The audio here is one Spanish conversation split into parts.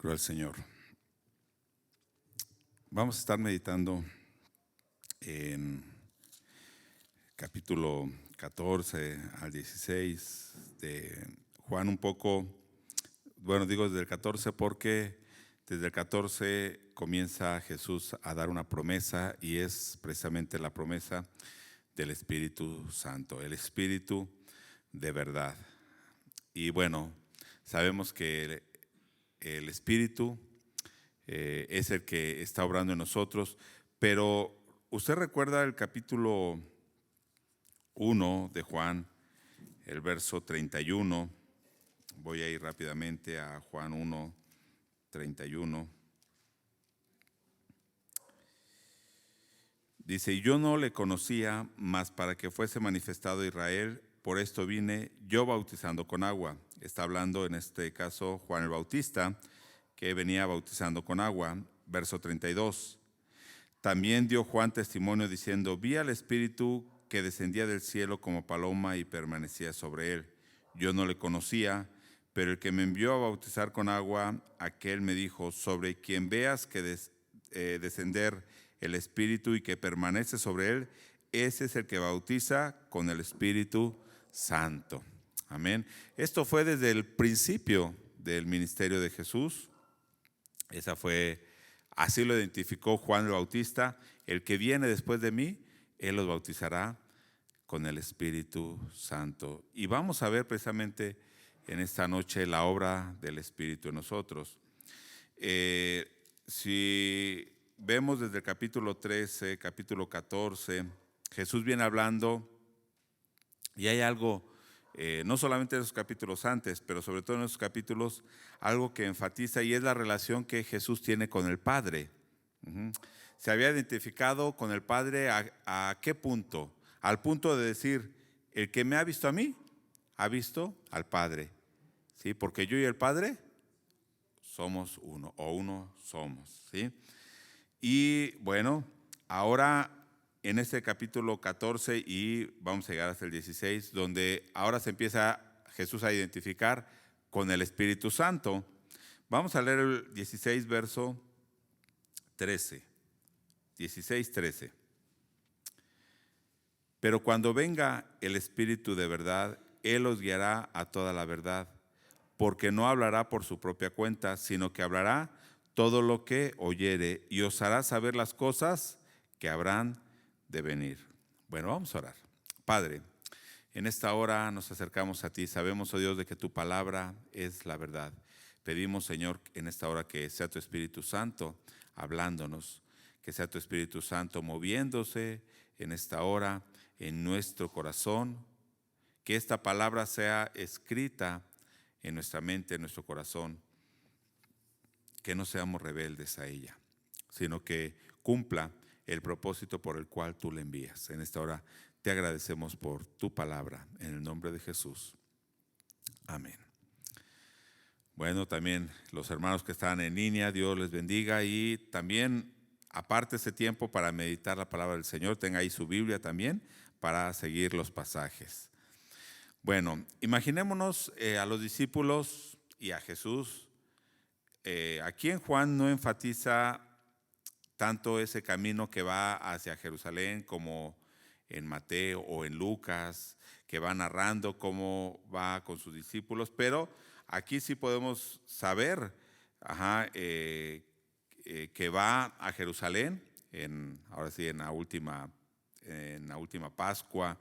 Gloria al Señor. Vamos a estar meditando en capítulo 14 al 16 de Juan un poco. Bueno, digo desde el 14 porque desde el 14 comienza Jesús a dar una promesa y es precisamente la promesa del Espíritu Santo, el Espíritu de verdad. Y bueno, sabemos que el Espíritu es el que está obrando en nosotros, pero usted recuerda el capítulo 1 de Juan, el verso 31. Voy a ir rápidamente a Juan 1, 31. Dice: y yo no le conocía, mas para que fuese manifestado a Israel, por esto vine yo bautizando con agua. Está hablando en este caso Juan el Bautista, que venía bautizando con agua. Verso 32. También dio Juan testimonio diciendo: vi al Espíritu que descendía del cielo como paloma y permanecía sobre él. Yo no le conocía, pero el que me envió a bautizar con agua, aquel me dijo: sobre quien veas que descender el Espíritu y que permanece sobre él, ese es el que bautiza con el Espíritu Santo. Amén. Esto fue desde el principio del ministerio de Jesús. Así lo identificó Juan el Bautista: el que viene después de mí, él los bautizará con el Espíritu Santo. Y vamos a ver precisamente en esta noche la obra del Espíritu en nosotros. Si vemos desde el capítulo 13, capítulo 14, Jesús viene hablando y hay algo, no solamente en esos capítulos antes, pero sobre todo en esos capítulos, algo que enfatiza, y es la relación que Jesús tiene con el Padre. Se había identificado con el Padre ¿a qué punto? Al punto de decir: el que me ha visto a mí, ha visto al Padre. ¿Sí? Porque yo y el Padre somos uno, o uno somos. ¿Sí? Y bueno, ahora en este capítulo 14 y vamos a llegar hasta el 16, donde ahora se empieza Jesús a identificar con el Espíritu Santo. Vamos a leer el 16, verso 13. 16, 13. Pero cuando venga el Espíritu de verdad, Él os guiará a toda la verdad, porque no hablará por su propia cuenta, sino que hablará todo lo que oyere y os hará saber las cosas que habrán de venir. Bueno, vamos a orar. Padre, en esta hora nos acercamos a ti. Sabemos, oh Dios, de que tu palabra es la verdad. Pedimos, Señor, en esta hora que sea tu Espíritu Santo hablándonos, que sea tu Espíritu Santo moviéndose en esta hora en nuestro corazón, que esta palabra sea escrita en nuestra mente, en nuestro corazón, que no seamos rebeldes a ella, sino que cumpla el propósito por el cual tú le envías. En esta hora te agradecemos por tu palabra, en el nombre de Jesús. Amén. Bueno, también los hermanos que están en línea, Dios les bendiga, y también aparte ese tiempo para meditar la palabra del Señor. Tenga ahí su Biblia también para seguir los pasajes. Bueno, imaginémonos a los discípulos y a Jesús. Aquí en Juan no enfatiza tanto ese camino que va hacia Jerusalén como en Mateo o en Lucas, que va narrando cómo va con sus discípulos, pero aquí sí podemos saber que va a Jerusalén, ahora sí en la última Pascua.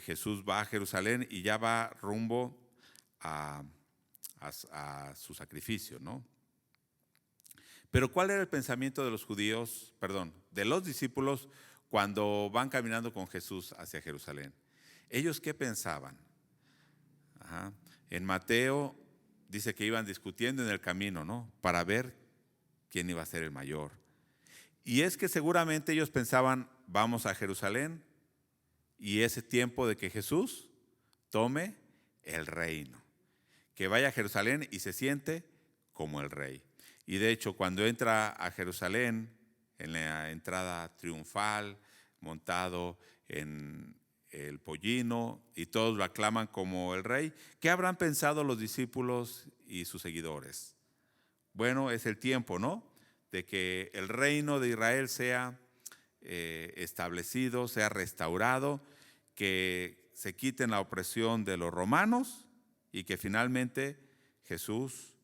Jesús va a Jerusalén y ya va rumbo a su sacrificio, ¿no? Pero ¿cuál era el pensamiento de los judíos, de los discípulos cuando van caminando con Jesús hacia Jerusalén? ¿Ellos qué pensaban? En Mateo dice que iban discutiendo en el camino, ¿no? Para ver quién iba a ser el mayor. Y es que seguramente ellos pensaban: vamos a Jerusalén y ese tiempo de que Jesús tome el reino, que vaya a Jerusalén y se siente como el rey. Y de hecho, cuando entra a Jerusalén, en la entrada triunfal, montado en el pollino, y todos lo aclaman como el rey, ¿qué habrán pensado los discípulos y sus seguidores? Bueno, es el tiempo, ¿no? De que el reino de Israel sea establecido, sea restaurado, que se quiten la opresión de los romanos y que finalmente Jesús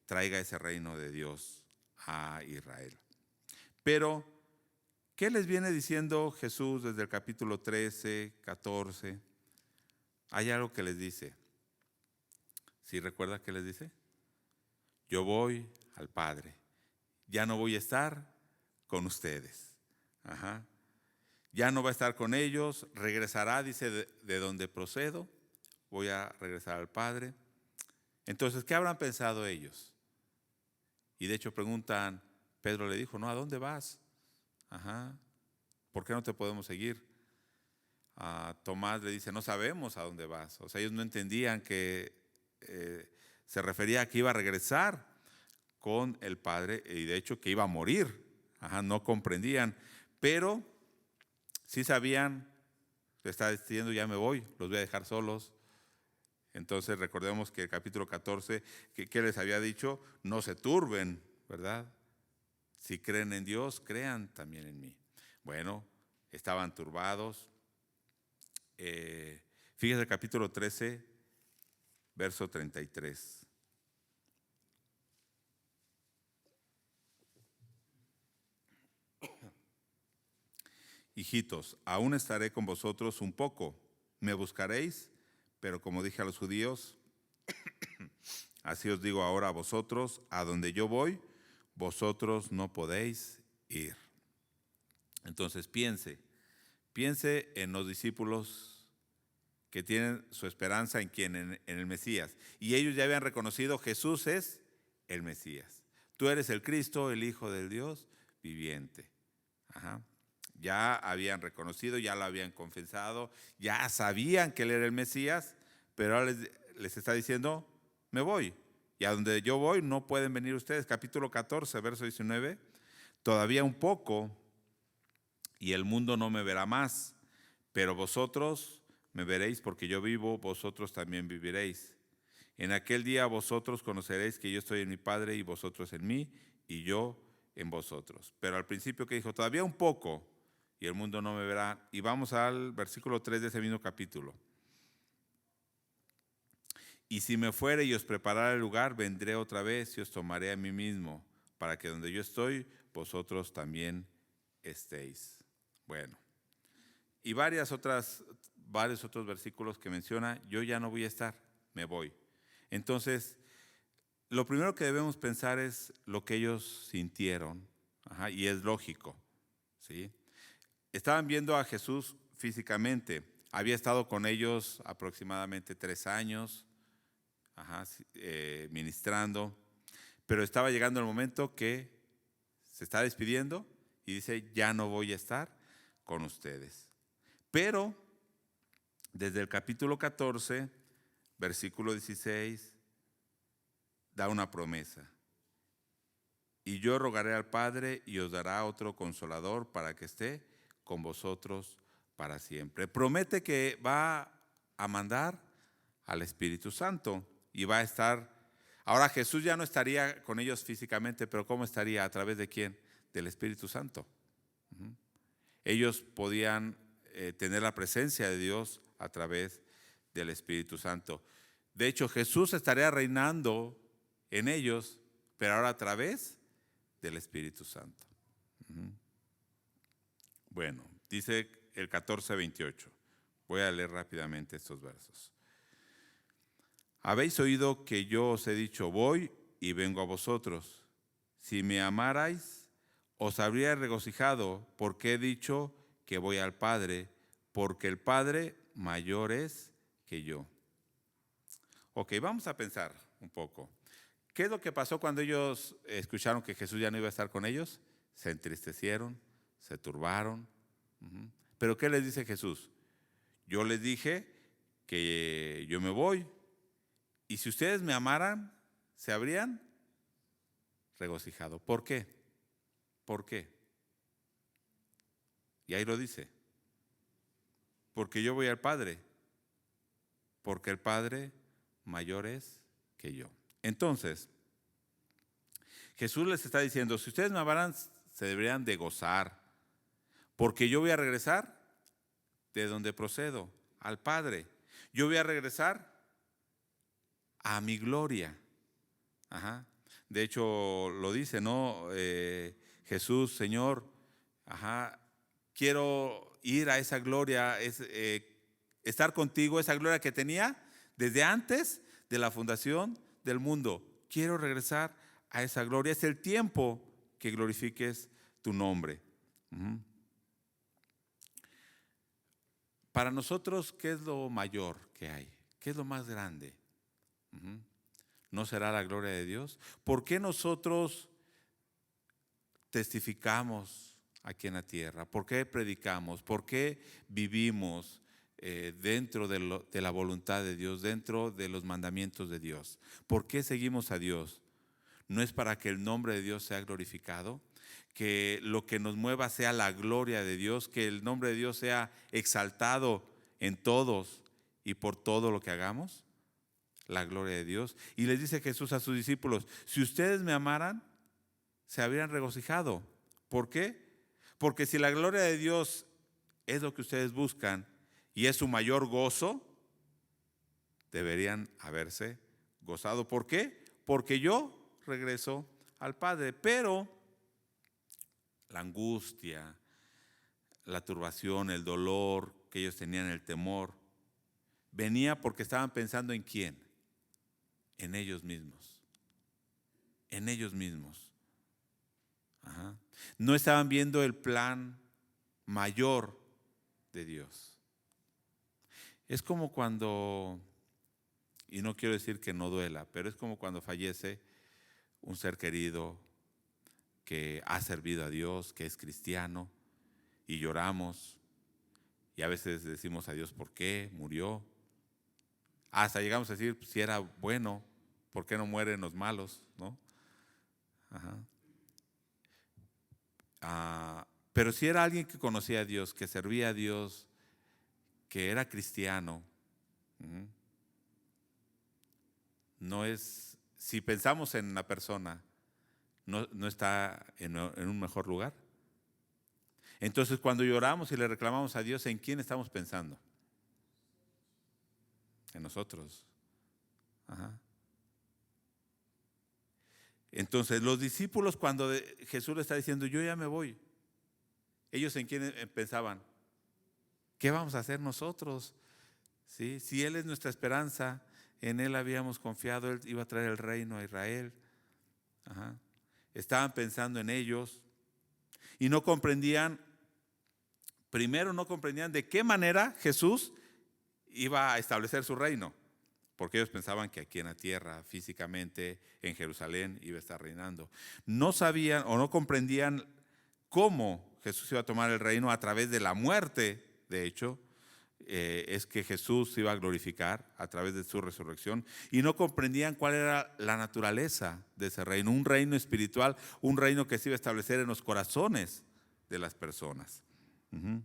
traiga ese reino de Dios a Israel. Pero, ¿qué les viene diciendo Jesús desde el capítulo 13, 14? Hay algo que les dice. ¿Sí recuerda qué les dice? Yo voy al Padre. Ya no voy a estar con ustedes. Ajá. Ya no va a estar con ellos. Regresará, dice, de donde procedo. Voy a regresar al Padre. Entonces, ¿qué habrán pensado ellos? Y de hecho preguntan, Pedro le dijo, no, ¿a dónde vas? Ajá. ¿Por qué no te podemos seguir? A Tomás le dice, no sabemos a dónde vas. O sea, ellos no entendían que se refería a que iba a regresar con el Padre y de hecho que iba a morir. Ajá, no comprendían, pero sí sabían, le está diciendo, ya me voy, los voy a dejar solos. Entonces recordemos que el capítulo 14, ¿qué les había dicho? No se turben, ¿verdad? Si creen en Dios, crean también en mí. Bueno, estaban turbados. Fíjese el capítulo 13, verso 33. Hijitos, aún estaré con vosotros un poco. Me buscaréis, pero como dije a los judíos, así os digo ahora a vosotros, a donde yo voy, vosotros no podéis ir. Entonces piense en los discípulos que tienen su esperanza en quién, en el Mesías. Y ellos ya habían reconocido, Jesús es el Mesías. Tú eres el Cristo, el Hijo del Dios viviente. Ajá. Ya habían reconocido, ya lo habían confesado, ya sabían que Él era el Mesías, pero ahora les está diciendo, me voy. Y a donde yo voy no pueden venir ustedes. Capítulo 14, verso 19. Todavía un poco y el mundo no me verá más, pero vosotros me veréis porque yo vivo, vosotros también viviréis. En aquel día vosotros conoceréis que yo estoy en mi Padre y vosotros en mí y yo en vosotros. Pero al principio que dijo, todavía un poco y el mundo no me verá. Y vamos al versículo 3 de ese mismo capítulo. Y si me fuere y os preparara el lugar, vendré otra vez y os tomaré a mí mismo, para que donde yo estoy, vosotros también estéis. Bueno, y varios otros versículos que menciona, yo ya no voy a estar, me voy. Entonces, lo primero que debemos pensar es lo que ellos sintieron, y es lógico, ¿sí? Estaban viendo a Jesús físicamente, había estado con ellos aproximadamente 3 años, ministrando, pero estaba llegando el momento que se está despidiendo y dice, ya no voy a estar con ustedes. Pero desde el capítulo 14, versículo 16, da una promesa. Y yo rogaré al Padre y os dará otro consolador para que esté con vosotros para siempre. Promete que va a mandar al Espíritu Santo y va a estar. Ahora Jesús ya no estaría con ellos físicamente, pero ¿cómo estaría? ¿A través de quién? Del Espíritu Santo. Ellos podían tener la presencia de Dios a través del Espíritu Santo. De hecho, Jesús estaría reinando en ellos, pero ahora a través del Espíritu Santo. Bueno, dice el 14:28. Voy a leer rápidamente estos versos. Habéis oído que yo os he dicho, voy y vengo a vosotros. Si me amarais, os habría regocijado, porque he dicho que voy al Padre, porque el Padre mayor es que yo. Ok, vamos a pensar un poco. ¿Qué es lo que pasó cuando ellos escucharon que Jesús ya no iba a estar con ellos? Se entristecieron, se turbaron. Pero ¿qué les dice Jesús? Yo les dije que yo me voy. Y si ustedes me amaran, se habrían regocijado. ¿Por qué? ¿Por qué? Y ahí lo dice. Porque yo voy al Padre. Porque el Padre mayor es que yo. Entonces, Jesús les está diciendo, si ustedes me amaran, se deberían de gozar, porque yo voy a regresar de donde procedo, al Padre. Yo voy a regresar a mi gloria. Ajá. De hecho, lo dice, ¿no? Jesús, Señor, ajá, quiero ir a esa gloria, estar contigo, esa gloria que tenía desde antes de la fundación del mundo. Quiero regresar a esa gloria. Es el tiempo que glorifiques tu nombre. Uh-huh. Para nosotros, ¿qué es lo mayor que hay? ¿Qué es lo más grande? Uh-huh. ¿No será la gloria de Dios? ¿Por qué nosotros testificamos aquí en la tierra? ¿Por qué predicamos? ¿Por qué vivimos dentro de la voluntad de Dios, dentro de los mandamientos de Dios? ¿Por qué seguimos a Dios? ¿No es para que el nombre de Dios sea glorificado? Que lo que nos mueva sea la gloria de Dios, que el nombre de Dios sea exaltado en todos y por todo lo que hagamos. La gloria de Dios. Y les dice Jesús a sus discípulos, si ustedes me amaran, se habrían regocijado. ¿Por qué? Porque si la gloria de Dios es lo que ustedes buscan y es su mayor gozo, deberían haberse gozado. ¿Por qué? Porque yo regreso al Padre. Pero la angustia, la turbación, el dolor que ellos tenían, el temor, venía porque estaban pensando en quién. En ellos mismos. En ellos mismos. Ajá. No estaban viendo el plan mayor de Dios. Es como cuando, y no quiero decir que no duela, pero es como cuando fallece un ser querido que ha servido a Dios, que es cristiano, y lloramos, y a veces decimos a Dios, ¿por qué murió? Hasta llegamos a decir, si era bueno, ¿por qué no mueren los malos? ¿No? Ajá. Pero si era alguien que conocía a Dios, que servía a Dios, que era cristiano, no es, si pensamos en la persona, no está en un mejor lugar. Entonces, cuando lloramos y le reclamamos a Dios, ¿en quién estamos pensando? En nosotros. Ajá. Entonces, los discípulos, cuando Jesús le está diciendo, yo ya me voy, ellos en quién pensaban, ¿qué vamos a hacer nosotros? ¿Sí? Si Él es nuestra esperanza, en Él habíamos confiado, Él iba a traer el reino a Israel. Ajá. Estaban pensando en ellos y no comprendían, primero no comprendían de qué manera Jesús iba a establecer su reino, porque ellos pensaban que aquí en la tierra, físicamente, en Jerusalén, iba a estar reinando. No sabían o no comprendían cómo Jesús iba a tomar el reino a través de la muerte. De hecho, es que Jesús se iba a glorificar a través de su resurrección, y no comprendían cuál era la naturaleza de ese reino, un reino espiritual, un reino que se iba a establecer en los corazones de las personas. Uh-huh.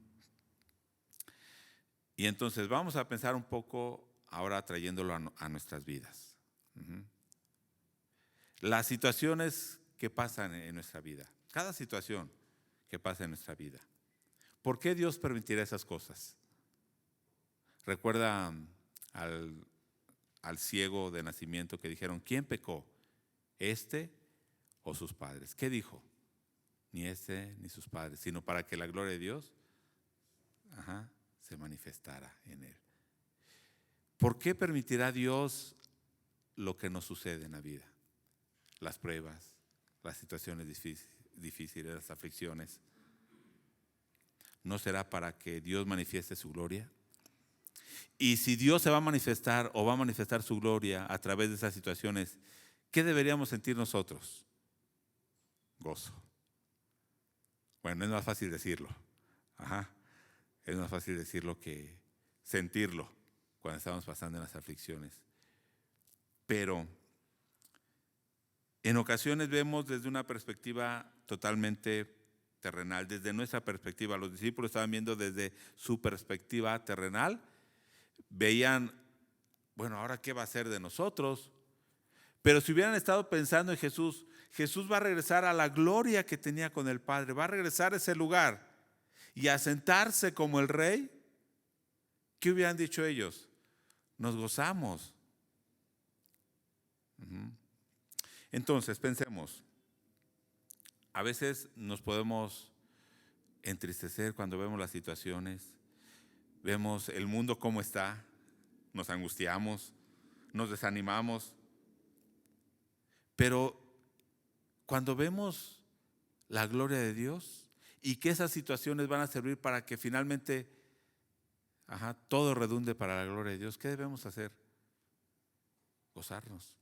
Y entonces vamos a pensar un poco ahora trayéndolo a nuestras vidas. Uh-huh. Las situaciones que pasan en nuestra vida, cada situación que pasa en nuestra vida, ¿por qué Dios permitirá esas cosas? Recuerda al ciego de nacimiento que dijeron, ¿quién pecó? ¿Este o sus padres? ¿Qué dijo? Ni este ni sus padres, sino para que la gloria de Dios se manifestara en él. ¿Por qué permitirá Dios lo que nos sucede en la vida? Las pruebas, las situaciones difíciles, las aflicciones. ¿No será para que Dios manifieste su gloria? Y si Dios se va a manifestar o va a manifestar su gloria a través de esas situaciones, ¿qué deberíamos sentir nosotros? Gozo. Bueno, es más fácil decirlo. Es más fácil decirlo que sentirlo cuando estamos pasando en las aflicciones. Pero en ocasiones vemos desde una perspectiva totalmente terrenal, desde nuestra perspectiva. Los discípulos estaban viendo desde su perspectiva terrenal. Veían, bueno, ¿ahora qué va a ser de nosotros? Pero si hubieran estado pensando en Jesús, Jesús va a regresar a la gloria que tenía con el Padre, va a regresar a ese lugar y a sentarse como el rey. ¿Qué hubieran dicho ellos? Nos gozamos. Entonces, pensemos, a veces nos podemos entristecer cuando vemos las situaciones, vemos el mundo cómo está, nos angustiamos, nos desanimamos, pero cuando vemos la gloria de Dios y que esas situaciones van a servir para que finalmente todo redunde para la gloria de Dios, ¿qué debemos hacer? Gozarnos,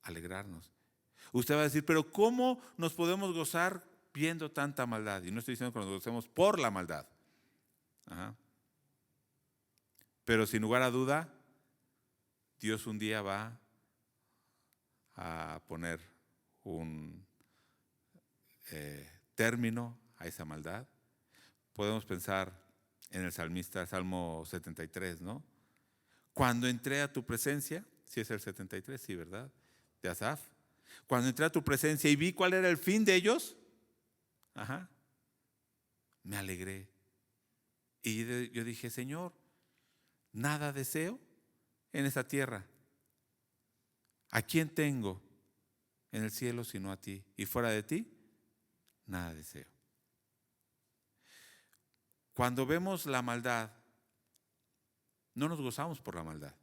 alegrarnos. Usted va a decir, pero ¿cómo nos podemos gozar viendo tanta maldad? Y no estoy diciendo que nos gocemos por la maldad. Pero sin lugar a duda, Dios un día va a poner un término a esa maldad. Podemos pensar en el salmista, Salmo 73, ¿no? Cuando entré a tu presencia, si es el 73, sí, ¿verdad? De Asaf. Cuando entré a tu presencia y vi cuál era el fin de ellos, me alegré. Y yo dije, Señor, nada deseo en esta tierra. ¿A quién tengo en el cielo sino a ti? Y fuera de ti, nada deseo. Cuando vemos la maldad, no nos gozamos por la maldad.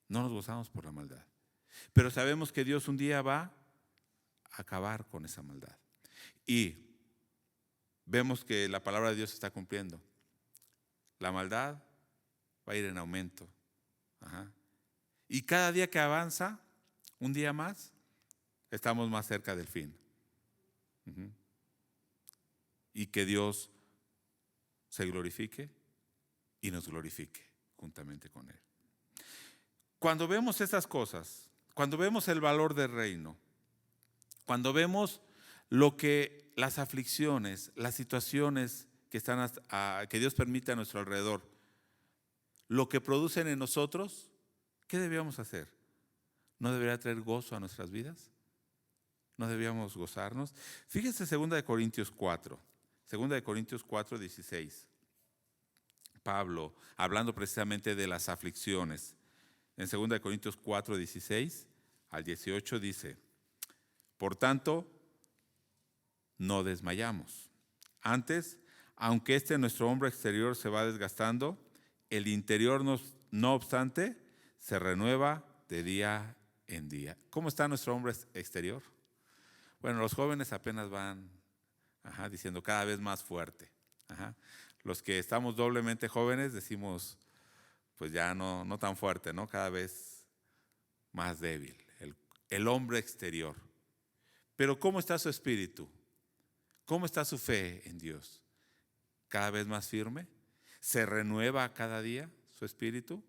No nos gozamos por la maldad. Pero sabemos que Dios un día va a acabar con esa maldad. Y vemos que la palabra de Dios se está cumpliendo. La maldad va a ir en aumento. Y cada día que avanza, un día más, estamos más cerca del fin. Y que Dios se glorifique y nos glorifique juntamente con Él. Cuando vemos esas cosas, cuando vemos el valor del reino, cuando vemos lo que las aflicciones, las situaciones que Dios permite a nuestro alrededor, lo que producen en nosotros, ¿qué debíamos hacer? ¿No debería traer gozo a nuestras vidas? ¿No debíamos gozarnos? Fíjense 2 Corintios 4, 2 Corintios 4, 16. Pablo, hablando precisamente de las aflicciones, en 2 Corintios 4, 16 al 18 dice, por tanto, no desmayamos. Antes, aunque nuestro hombre exterior se va desgastando, el interior no obstante se renueva de día en día. ¿Cómo está nuestro hombre exterior? Bueno, los jóvenes apenas van diciendo cada vez más fuerte. Los que estamos doblemente jóvenes decimos, pues ya no tan fuerte, ¿no? Cada vez más débil, el hombre exterior. Pero ¿cómo está su espíritu? ¿Cómo está su fe en Dios? ¿Cada vez más firme? ¿Se renueva cada día su espíritu?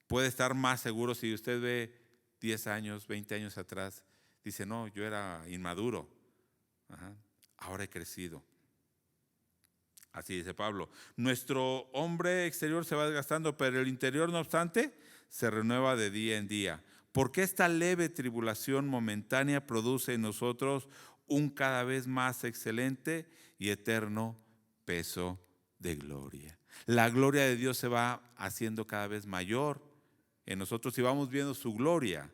Puede estar más seguro si usted ve 10 años, 20 años atrás, dice, no, yo era inmaduro, ahora he crecido. Así dice Pablo, nuestro hombre exterior se va desgastando, pero el interior, no obstante, se renueva de día en día. Porque esta leve tribulación momentánea produce en nosotros un cada vez más excelente y eterno peso de gloria. La gloria de Dios se va haciendo cada vez mayor en nosotros y vamos viendo su gloria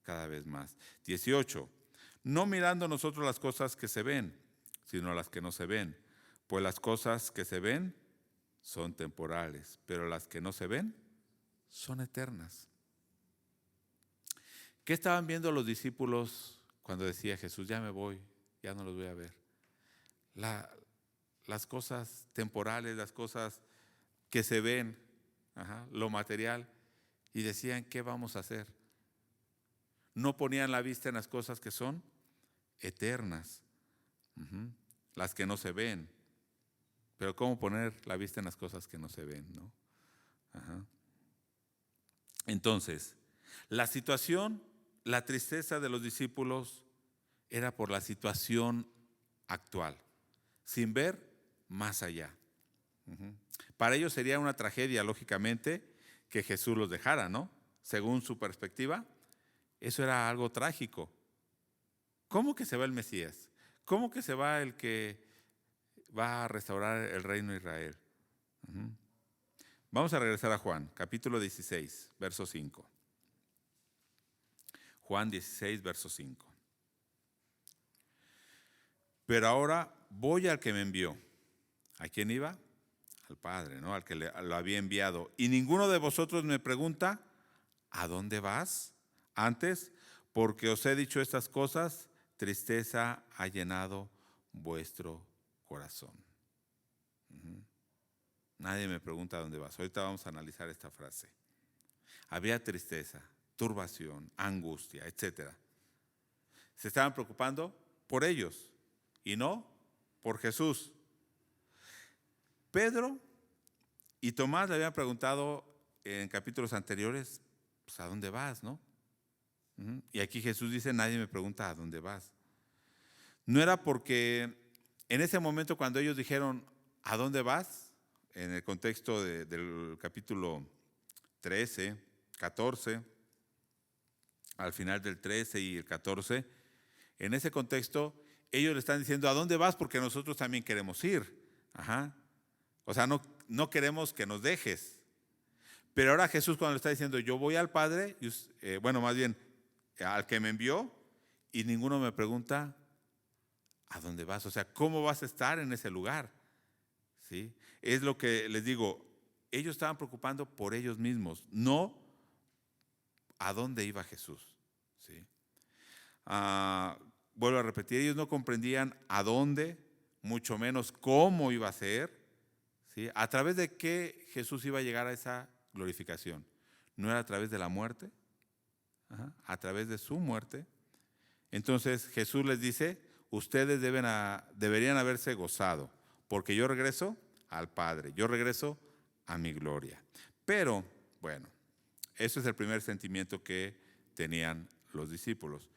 cada vez más. 18. No mirando nosotros las cosas que se ven, sino las que no se ven. Pues las cosas que se ven son temporales, pero las que no se ven son eternas. ¿Qué estaban viendo los discípulos cuando decía Jesús, ya me voy, ya no los voy a ver? Las cosas temporales, las cosas que se ven, lo material, y decían, ¿qué vamos a hacer? No ponían la vista en las cosas que son eternas, las que no se ven. Pero ¿cómo poner la vista en las cosas que no se ven, no? Entonces, la situación, la tristeza de los discípulos era por la situación actual, sin ver más allá. Para ellos sería una tragedia, lógicamente, que Jesús los dejara, ¿no? Según su perspectiva, eso era algo trágico. ¿Cómo que se va el Mesías? ¿Cómo que se va el que va a restaurar el reino de Israel? Vamos a regresar a Juan, capítulo 16, verso 5. Juan 16, verso 5. Pero ahora voy al que me envió. ¿A quién iba? Al Padre, ¿no? Al que lo había enviado. Y ninguno de vosotros me pregunta, ¿a dónde vas? Antes, porque os he dicho estas cosas, tristeza ha llenado vuestro corazón. Nadie me pregunta a dónde vas. Ahorita vamos a analizar esta frase. Había tristeza, turbación, angustia, etc. Se estaban preocupando por ellos y no por Jesús. Pedro y Tomás le habían preguntado en capítulos anteriores, pues, ¿a dónde vas, no? Y aquí Jesús dice, nadie me pregunta a dónde vas. No era porque en ese momento cuando ellos dijeron, ¿a dónde vas? En el contexto del capítulo 13, 14, al final del 13 y el 14, en ese contexto ellos le están diciendo, ¿a dónde vas? Porque nosotros también queremos ir. O sea, no queremos que nos dejes. Pero ahora Jesús cuando le está diciendo, yo voy al Padre, más bien al que me envió, y ninguno me pregunta, ¿a dónde vas? O sea, ¿cómo vas a estar en ese lugar? ¿Sí? Es lo que les digo, ellos estaban preocupando por ellos mismos, no a dónde iba Jesús. ¿Sí? Vuelvo a repetir, ellos no comprendían a dónde, mucho menos cómo iba a ser, ¿sí? A través de qué Jesús iba a llegar a esa glorificación. No era a través de la muerte, a través de su muerte. Entonces Jesús les dice, ustedes deberían haberse gozado, porque yo regreso al Padre, yo regreso a mi gloria. Pero, bueno, ese es el primer sentimiento que tenían los discípulos.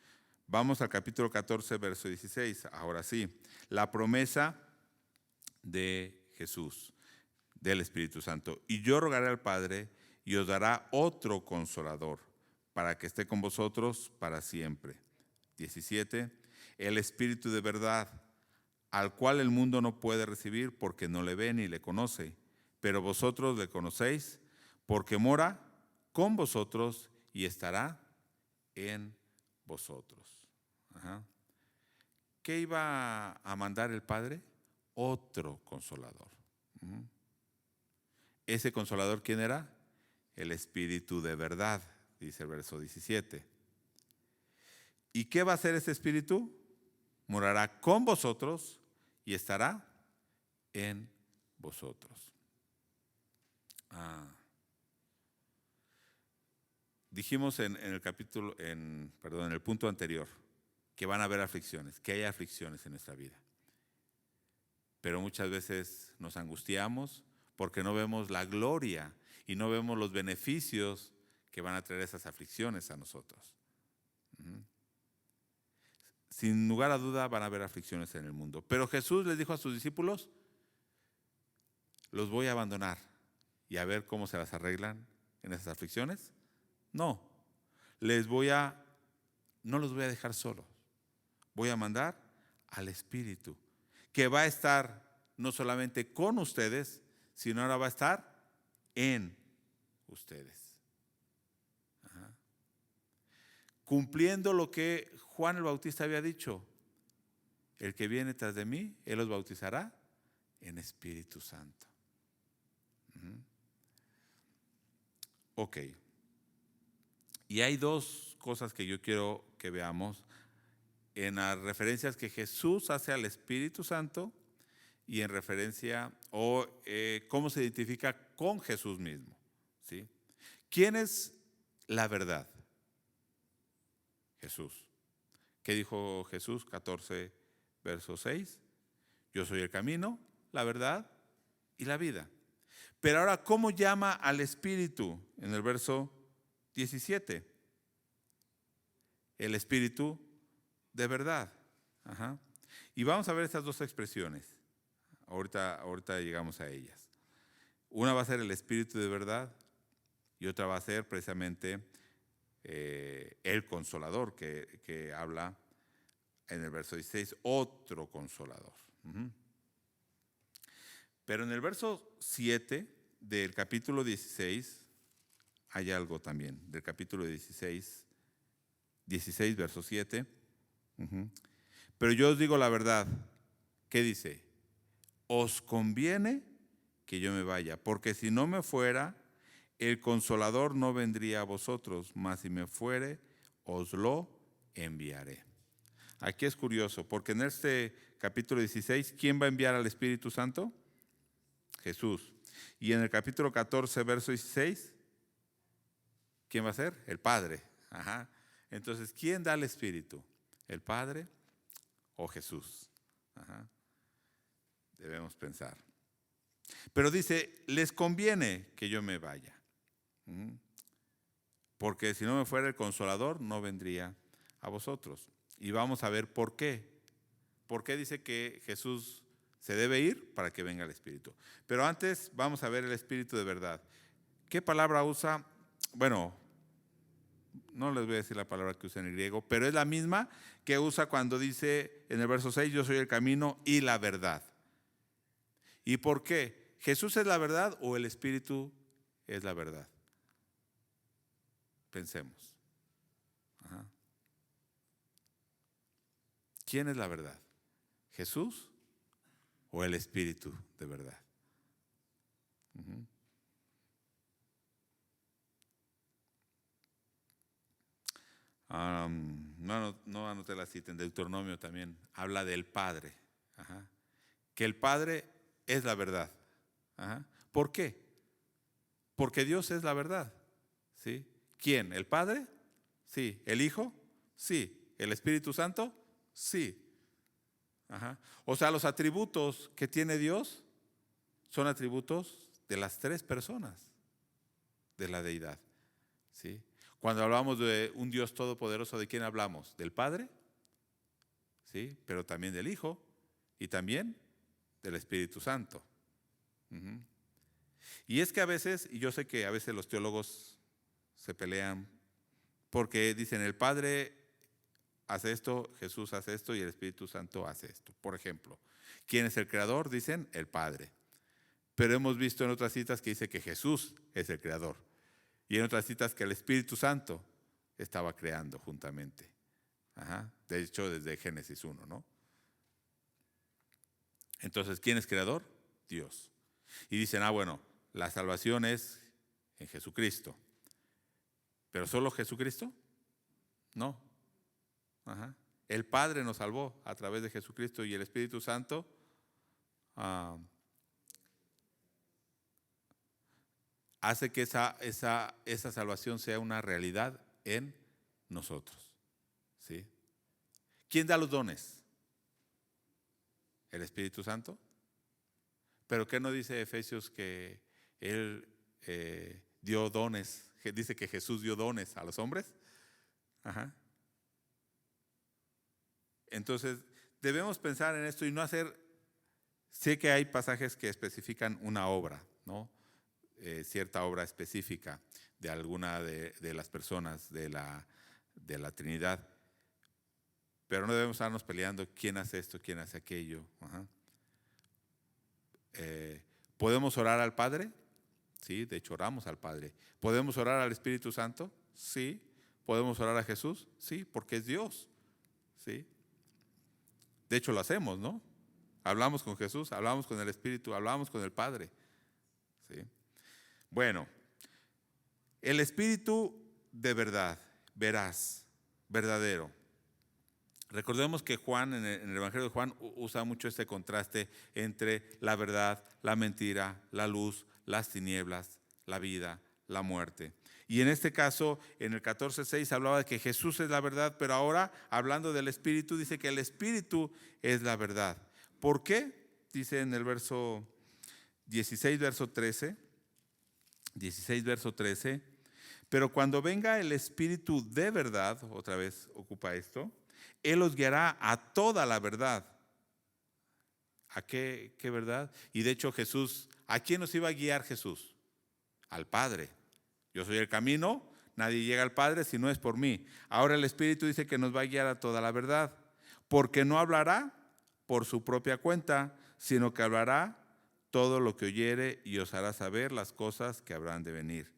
Vamos al capítulo 14, verso 16. Ahora sí, la promesa de Jesús, del Espíritu Santo. Y yo rogaré al Padre y os dará otro consolador para que esté con vosotros para siempre. 17. El Espíritu de verdad, al cual el mundo no puede recibir porque no le ve ni le conoce, pero vosotros le conocéis porque mora con vosotros y estará en vosotros. ¿Qué iba a mandar el Padre? Otro consolador. ¿Ese consolador quién era? El Espíritu de verdad, dice el verso 17. ¿Y qué va a hacer ese Espíritu? Morará con vosotros y estará en vosotros. Dijimos en el punto anterior que van a haber aflicciones, que hay aflicciones en nuestra vida. Pero muchas veces nos angustiamos porque no vemos la gloria y no vemos los beneficios que van a traer esas aflicciones a nosotros. Sin lugar a duda van a haber aflicciones en el mundo. Pero Jesús les dijo a sus discípulos, los voy a abandonar y a ver cómo se las arreglan en esas aflicciones. No, no los voy a dejar solos. Voy a mandar al Espíritu, que va a estar no solamente con ustedes, sino ahora va a estar en ustedes. Cumpliendo lo que Juan el Bautista había dicho, el que viene tras de mí, él los bautizará en Espíritu Santo. Ok. Y hay dos cosas que yo quiero que veamos en las referencias que Jesús hace al Espíritu Santo y en referencia cómo se identifica con Jesús mismo. ¿Sí? ¿Quién es la verdad? Jesús. ¿Qué dijo Jesús? 14, verso 6. Yo soy el camino, la verdad y la vida. Pero ahora, ¿cómo llama al Espíritu? En el verso 17. El Espíritu de verdad. Y vamos a ver estas dos expresiones. Ahorita llegamos a ellas. Una va a ser el Espíritu de verdad y otra va a ser precisamente el Consolador que habla en el verso 16, otro Consolador. Pero en el verso 7 del capítulo 16 hay algo también, del capítulo 16, verso 7. Pero yo os digo la verdad. ¿Qué dice? Os conviene que yo me vaya, porque si no me fuera, el Consolador no vendría a vosotros, mas si me fuere, os lo enviaré. Aquí es curioso, porque en este capítulo 16, ¿quién va a enviar al Espíritu Santo? Jesús. Y en el capítulo 14, verso 16, ¿quién va a ser? El Padre. Ajá. Entonces, ¿quién da el Espíritu? ¿El Padre o Jesús? Ajá. Debemos pensar. Pero dice, les conviene que yo me vaya. Porque si no me fuera el Consolador, no vendría a vosotros. Y vamos a ver por qué. ¿Por qué dice que Jesús se debe ir? Para que venga el Espíritu. Pero antes vamos a ver el Espíritu de verdad. ¿Qué palabra usa? Bueno, no les voy a decir la palabra que usa en el griego, pero es la misma que usa cuando dice en el verso 6, yo soy el camino y la verdad. ¿Y por qué? ¿Jesús es la verdad o el Espíritu es la verdad? Pensemos. Ajá. ¿Quién es la verdad? ¿Jesús o el Espíritu de verdad? No anoté la cita, en Deuteronomio también habla del Padre. Ajá. Que el Padre es la verdad. Ajá. ¿Por qué? Porque Dios es la verdad. ¿Sí? ¿Quién? ¿El Padre? Sí. ¿El Hijo? Sí. ¿El Espíritu Santo? Sí. Ajá. O sea, los atributos que tiene Dios son atributos de las tres personas de la deidad. ¿Sí? Cuando hablamos de un Dios todopoderoso, ¿de quién hablamos? ¿Del Padre? ¿Sí? Pero también del Hijo y también del Espíritu Santo. Y es que a veces, y yo sé que a veces los teólogos se pelean porque dicen el Padre hace esto, Jesús hace esto y el Espíritu Santo hace esto. Por ejemplo, ¿quién es el creador? Dicen el Padre. Pero hemos visto en otras citas que dice que Jesús es el creador. Y en otras citas que el Espíritu Santo estaba creando juntamente. Ajá. De hecho, desde Génesis 1, ¿no? Entonces, ¿quién es creador? Dios. Y dicen, bueno, la salvación es en Jesucristo. ¿Pero solo Jesucristo? No. Ajá. El Padre nos salvó a través de Jesucristo y el Espíritu Santo hace que esa salvación sea una realidad en nosotros. ¿Sí? ¿Quién da los dones? ¿El Espíritu Santo? ¿Pero qué no dice Efesios que Él dio dones? Dice que Jesús dio dones a los hombres. Ajá. Entonces, debemos pensar en esto y no hacer. Sé que hay pasajes que especifican una obra, ¿no? Cierta obra específica de alguna de las personas de la Trinidad. Pero no debemos estarnos peleando quién hace esto, quién hace aquello. Ajá. ¿Podemos orar al Padre? Sí, de hecho oramos al Padre. ¿Podemos orar al Espíritu Santo? Sí. ¿Podemos orar a Jesús? Sí, porque es Dios. Sí. De hecho lo hacemos, ¿no? Hablamos con Jesús, hablamos con el Espíritu, hablamos con el Padre. ¿Sí? Bueno, el Espíritu de verdad, veraz, verdadero. Recordemos que Juan, en el Evangelio de Juan, usa mucho este contraste entre la verdad, la mentira, la luz, las tinieblas, la vida, la muerte. Y en este caso, en el 14:6 hablaba de que Jesús es la verdad, pero ahora, hablando del Espíritu, dice que el Espíritu es la verdad. ¿Por qué? Dice en el verso 16, verso 13, pero cuando venga el Espíritu de verdad, otra vez ocupa esto, Él os guiará a toda la verdad. ¿A qué verdad? Y de hecho Jesús, ¿a quién nos iba a guiar Jesús? Al Padre. Yo soy el camino, nadie llega al Padre si no es por mí. Ahora el Espíritu dice que nos va a guiar a toda la verdad, porque no hablará por su propia cuenta, sino que hablará todo lo que oyere y os hará saber las cosas que habrán de venir.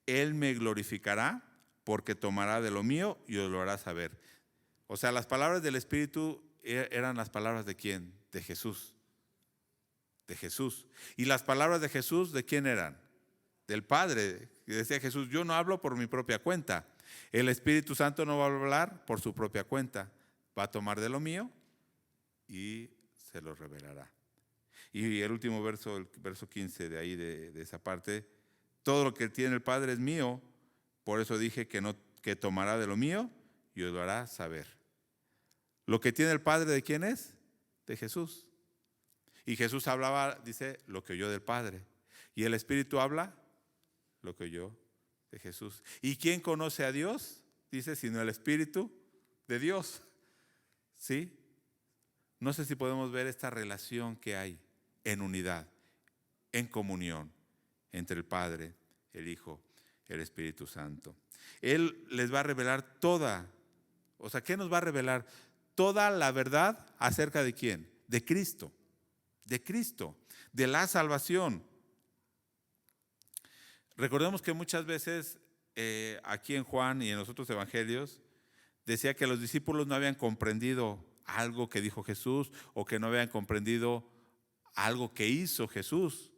Él me glorificará porque tomará de lo mío y os lo hará saber. O sea, las palabras del Espíritu eran las palabras ¿de quién? De Jesús. De Jesús. Y las palabras de Jesús, ¿de quién eran? Del Padre. Y decía Jesús, yo no hablo por mi propia cuenta. El Espíritu Santo no va a hablar por su propia cuenta. Va a tomar de lo mío y se lo revelará. Y el último verso, el verso 15 de ahí, de esa parte, todo lo que tiene el Padre es mío, por eso dije que tomará de lo mío y os lo hará saber. Lo que tiene el Padre, ¿de quién es? De Jesús. Y Jesús hablaba, dice, lo que oyó del Padre. Y el Espíritu habla lo que oyó de Jesús. ¿Y quién conoce a Dios? Dice, sino el Espíritu de Dios. ¿Sí? No sé si podemos ver esta relación que hay en unidad, en comunión entre el Padre, el Hijo, el Espíritu Santo. Él les va a revelar ¿qué nos va a revelar? Toda la verdad acerca de quién? De Cristo, de la salvación. Recordemos que muchas veces aquí en Juan y en los otros evangelios decía que los discípulos no habían comprendido algo que dijo Jesús o que no habían comprendido algo que hizo Jesús.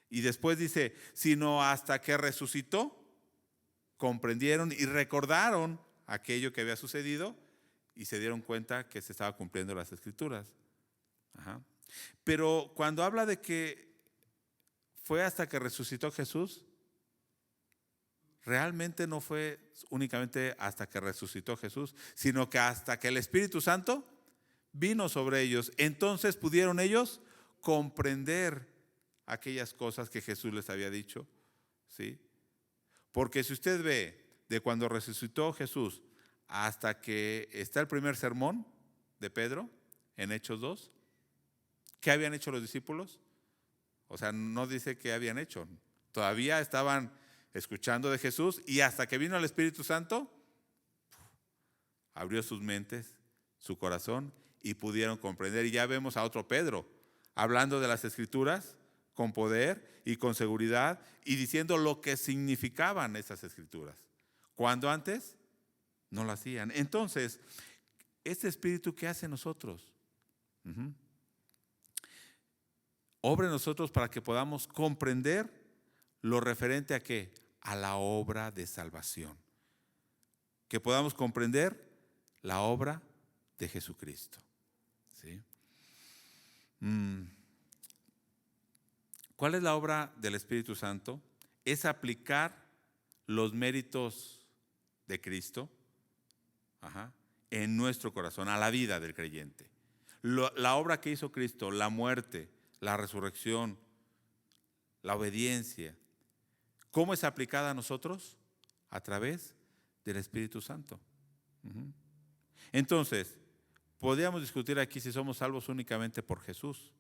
Y después dice, sino hasta que resucitó, comprendieron y recordaron aquello que había sucedido y se dieron cuenta que se estaba cumpliendo las Escrituras. Pero cuando habla de que fue hasta que resucitó Jesús, realmente no fue únicamente hasta que resucitó Jesús, sino que hasta que el Espíritu Santo vino sobre ellos. Entonces pudieron ellos comprender aquellas cosas que Jesús les había dicho, ¿sí? Porque si usted ve de cuando resucitó Jesús hasta que está el primer sermón de Pedro en Hechos 2, ¿qué habían hecho los discípulos? O sea, no dice qué habían hecho. Todavía estaban escuchando de Jesús y hasta que vino el Espíritu Santo, abrió sus mentes, su corazón y pudieron comprender. Y ya vemos a otro Pedro hablando de las Escrituras con poder y con seguridad y diciendo lo que significaban esas Escrituras, cuando antes no lo hacían. Entonces, este Espíritu, ¿qué hace en nosotros? Obra en nosotros para que podamos comprender lo referente a ¿qué? A la obra de salvación. Que podamos comprender la obra de Jesucristo. ¿Sí? ¿Cuál es la obra del Espíritu Santo? Es aplicar los méritos de Cristo en nuestro corazón, a la vida del creyente. La obra que hizo Cristo, la muerte, la resurrección, la obediencia, ¿cómo es aplicada a nosotros? A través del Espíritu Santo. Entonces, podríamos discutir aquí si somos salvos únicamente por Jesús.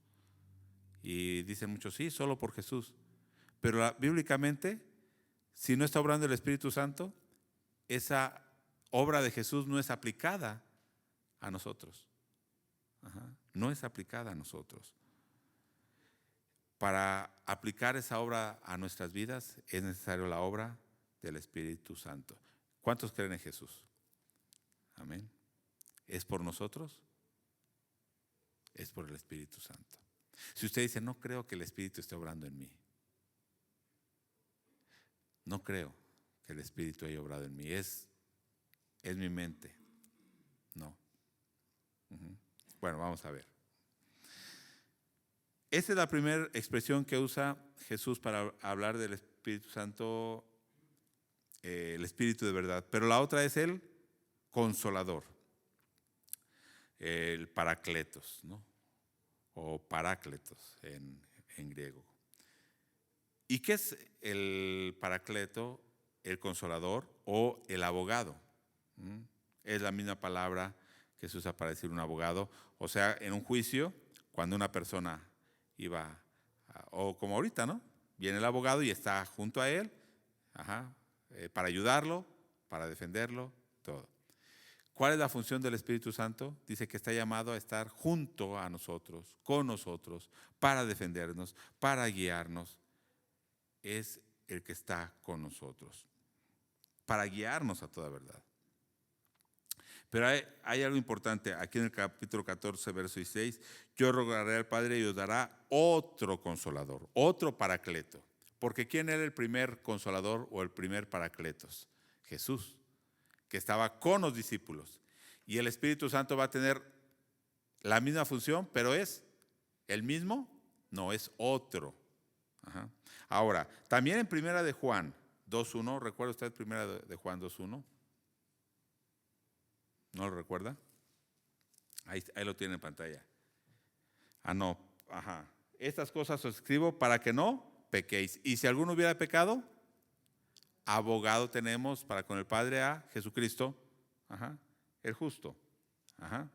Y dicen muchos, sí, solo por Jesús. Pero bíblicamente, si no está obrando el Espíritu Santo, esa obra de Jesús no es aplicada a nosotros. No es aplicada a nosotros. Para aplicar esa obra a nuestras vidas es necesaria la obra del Espíritu Santo. ¿Cuántos creen en Jesús? Amén. ¿Es por nosotros? Es por el Espíritu Santo. Si usted dice, no creo que el Espíritu esté obrando en mí. No creo que el Espíritu haya obrado en mí. Es mi mente. No. Bueno, vamos a ver. Esa es la primera expresión que usa Jesús para hablar del Espíritu Santo, el Espíritu de verdad. Pero la otra es el Consolador, el Paracletos, ¿no? O Parácletos en griego. ¿Y qué es el Paracleto, el Consolador o el abogado? Es la misma palabra que se usa para decir un abogado. O sea, en un juicio, cuando una persona o como ahorita, ¿no? Viene el abogado y está junto a él, para ayudarlo, para defenderlo, todo. ¿Cuál es la función del Espíritu Santo? Dice que está llamado a estar junto a nosotros, con nosotros, para defendernos, para guiarnos. Es el que está con nosotros, para guiarnos a toda verdad. Pero hay algo importante, aquí en el capítulo 14, verso 16, yo rogaré al Padre y os dará otro consolador, otro paracleto. Porque ¿quién era el primer consolador o el primer paracletos? Jesús, que estaba con los discípulos. Y el Espíritu Santo va a tener la misma función, pero ¿es el mismo? No, es otro. Ajá. Ahora, también en primera de Juan 2.1, ¿recuerda usted primera de Juan 2.1? ¿No lo recuerda? Ahí lo tiene en pantalla. No, ajá. Estas cosas os escribo para que no pequéis. Y si alguno hubiera pecado, abogado tenemos para con el Padre a Jesucristo, ajá, el justo. Ajá.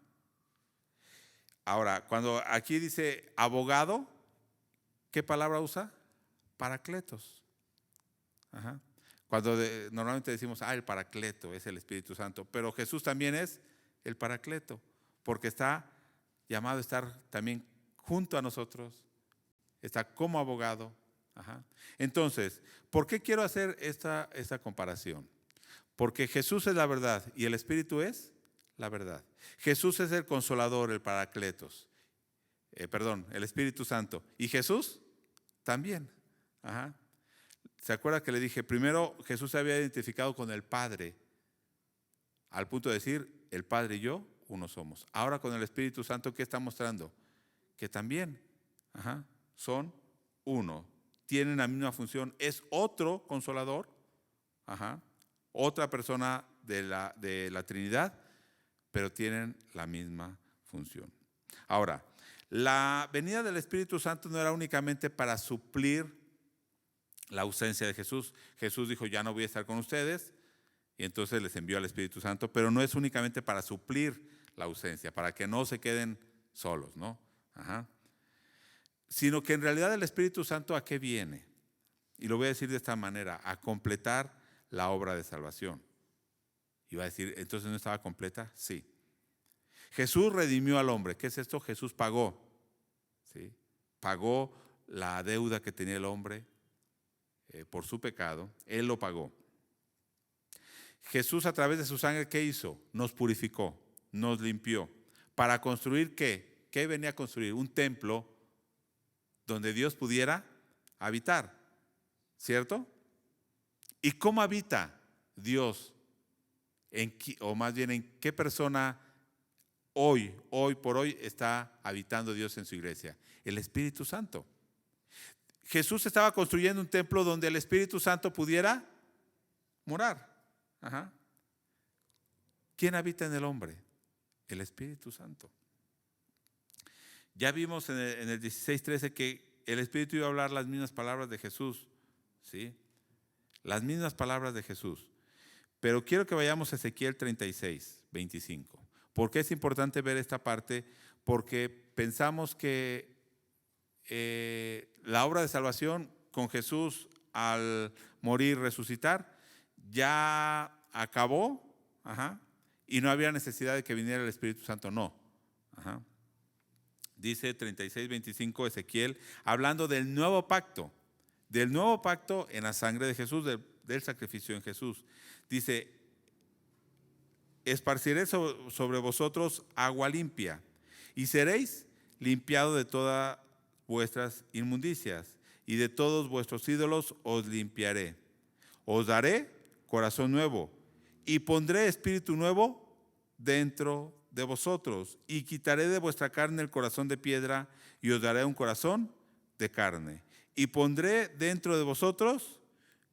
Ahora, cuando aquí dice abogado, ¿qué palabra usa? Paracletos. Ajá. Cuando normalmente decimos, el paracleto es el Espíritu Santo, pero Jesús también es el paracleto, porque está llamado a estar también junto a nosotros, está como abogado. Ajá. Entonces, ¿por qué quiero hacer esta comparación? Porque Jesús es la verdad y el Espíritu es la verdad. Jesús es el consolador, el paracletos, el Espíritu Santo. Y Jesús también. Ajá. ¿Se acuerda que le dije? Primero Jesús se había identificado con el Padre, al punto de decir, el Padre y yo, uno somos. Ahora con el Espíritu Santo, ¿qué está mostrando? Que también son uno, tienen la misma función, es otro consolador, otra persona de la Trinidad, pero tienen la misma función. Ahora, la venida del Espíritu Santo no era únicamente para suplir la ausencia de Jesús. Jesús dijo, ya no voy a estar con ustedes, y entonces les envió al Espíritu Santo, pero no es únicamente para suplir la ausencia, para que no se queden solos, ¿no? Sino que en realidad el Espíritu Santo, ¿a qué viene? Y lo voy a decir de esta manera, a completar la obra de salvación. Y va a decir, ¿entonces no estaba completa? Sí. Jesús redimió al hombre. ¿Qué es esto? Jesús pagó, ¿sí? Pagó la deuda que tenía el hombre por su pecado. Él lo pagó. Jesús, a través de su sangre, ¿qué hizo? Nos purificó, nos limpió. ¿Para construir qué? ¿Qué venía a construir? Un templo donde Dios pudiera habitar, ¿cierto? ¿Y cómo habita Dios? O más bien, ¿en qué persona hoy por hoy está habitando Dios en su iglesia? El Espíritu Santo. Jesús estaba construyendo un templo donde el Espíritu Santo pudiera morar. ¿Quién habita en el hombre? El Espíritu Santo. Ya vimos en el 16:13 que el Espíritu iba a hablar las mismas palabras de Jesús, ¿sí? Las mismas palabras de Jesús. Pero quiero que vayamos a Ezequiel 36:25. ¿Por qué es importante ver esta parte? Porque pensamos que la obra de salvación con Jesús al morir, resucitar, ya acabó, y no había necesidad de que viniera el Espíritu Santo, no. Dice 36:25 Ezequiel, hablando del nuevo pacto en la sangre de Jesús, del sacrificio en Jesús. Dice, esparciré sobre vosotros agua limpia y seréis limpiados de todas vuestras inmundicias y de todos vuestros ídolos os limpiaré. Os daré corazón nuevo y pondré espíritu nuevo dentro de vosotros y quitaré de vuestra carne el corazón de piedra y os daré un corazón de carne. Y pondré dentro de vosotros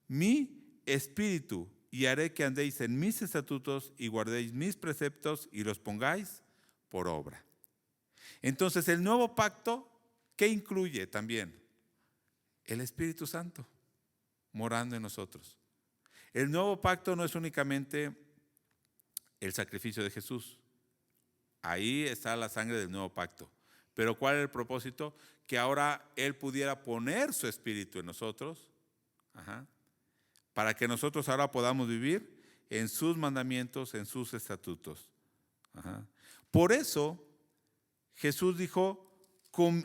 mi espíritu y haré que andéis en mis estatutos y guardéis mis preceptos y los pongáis por obra. Entonces, el nuevo pacto, ¿qué incluye también? El Espíritu Santo morando en nosotros. El nuevo pacto no es únicamente el sacrificio de Jesús. Ahí está la sangre del nuevo pacto. Pero ¿cuál es el propósito? Que ahora Él pudiera poner su Espíritu en nosotros, para que nosotros ahora podamos vivir en sus mandamientos, en sus estatutos. Ajá. Por eso Jesús dijo,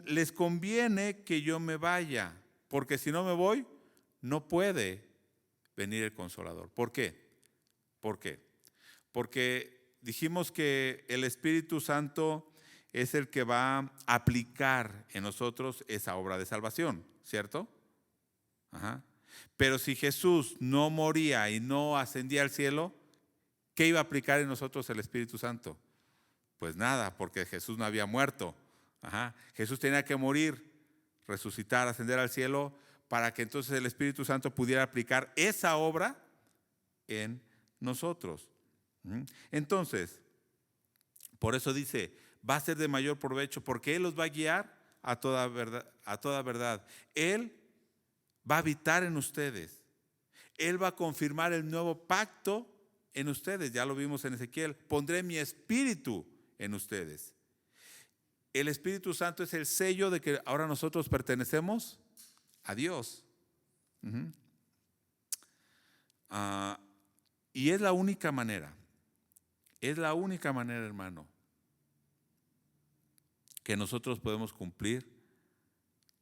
les conviene que yo me vaya, porque si no me voy, no puede venir el Consolador. ¿Por qué? ¿Por qué? Porque dijimos que el Espíritu Santo es el que va a aplicar en nosotros esa obra de salvación, ¿cierto? Ajá. Pero si Jesús no moría y no ascendía al cielo, ¿qué iba a aplicar en nosotros el Espíritu Santo? Pues nada, porque Jesús no había muerto. Ajá. Jesús tenía que morir, resucitar, ascender al cielo, para que entonces el Espíritu Santo pudiera aplicar esa obra en nosotros. Entonces, por eso dice, va a ser de mayor provecho, porque Él los va a guiar a toda verdad, a toda verdad. Él va a habitar en ustedes. Él va a confirmar el nuevo pacto en ustedes. Ya lo vimos en Ezequiel. Pondré mi espíritu en ustedes. El Espíritu Santo es el sello de que ahora nosotros pertenecemos a Dios. Y es la única manera, hermano, que nosotros podemos cumplir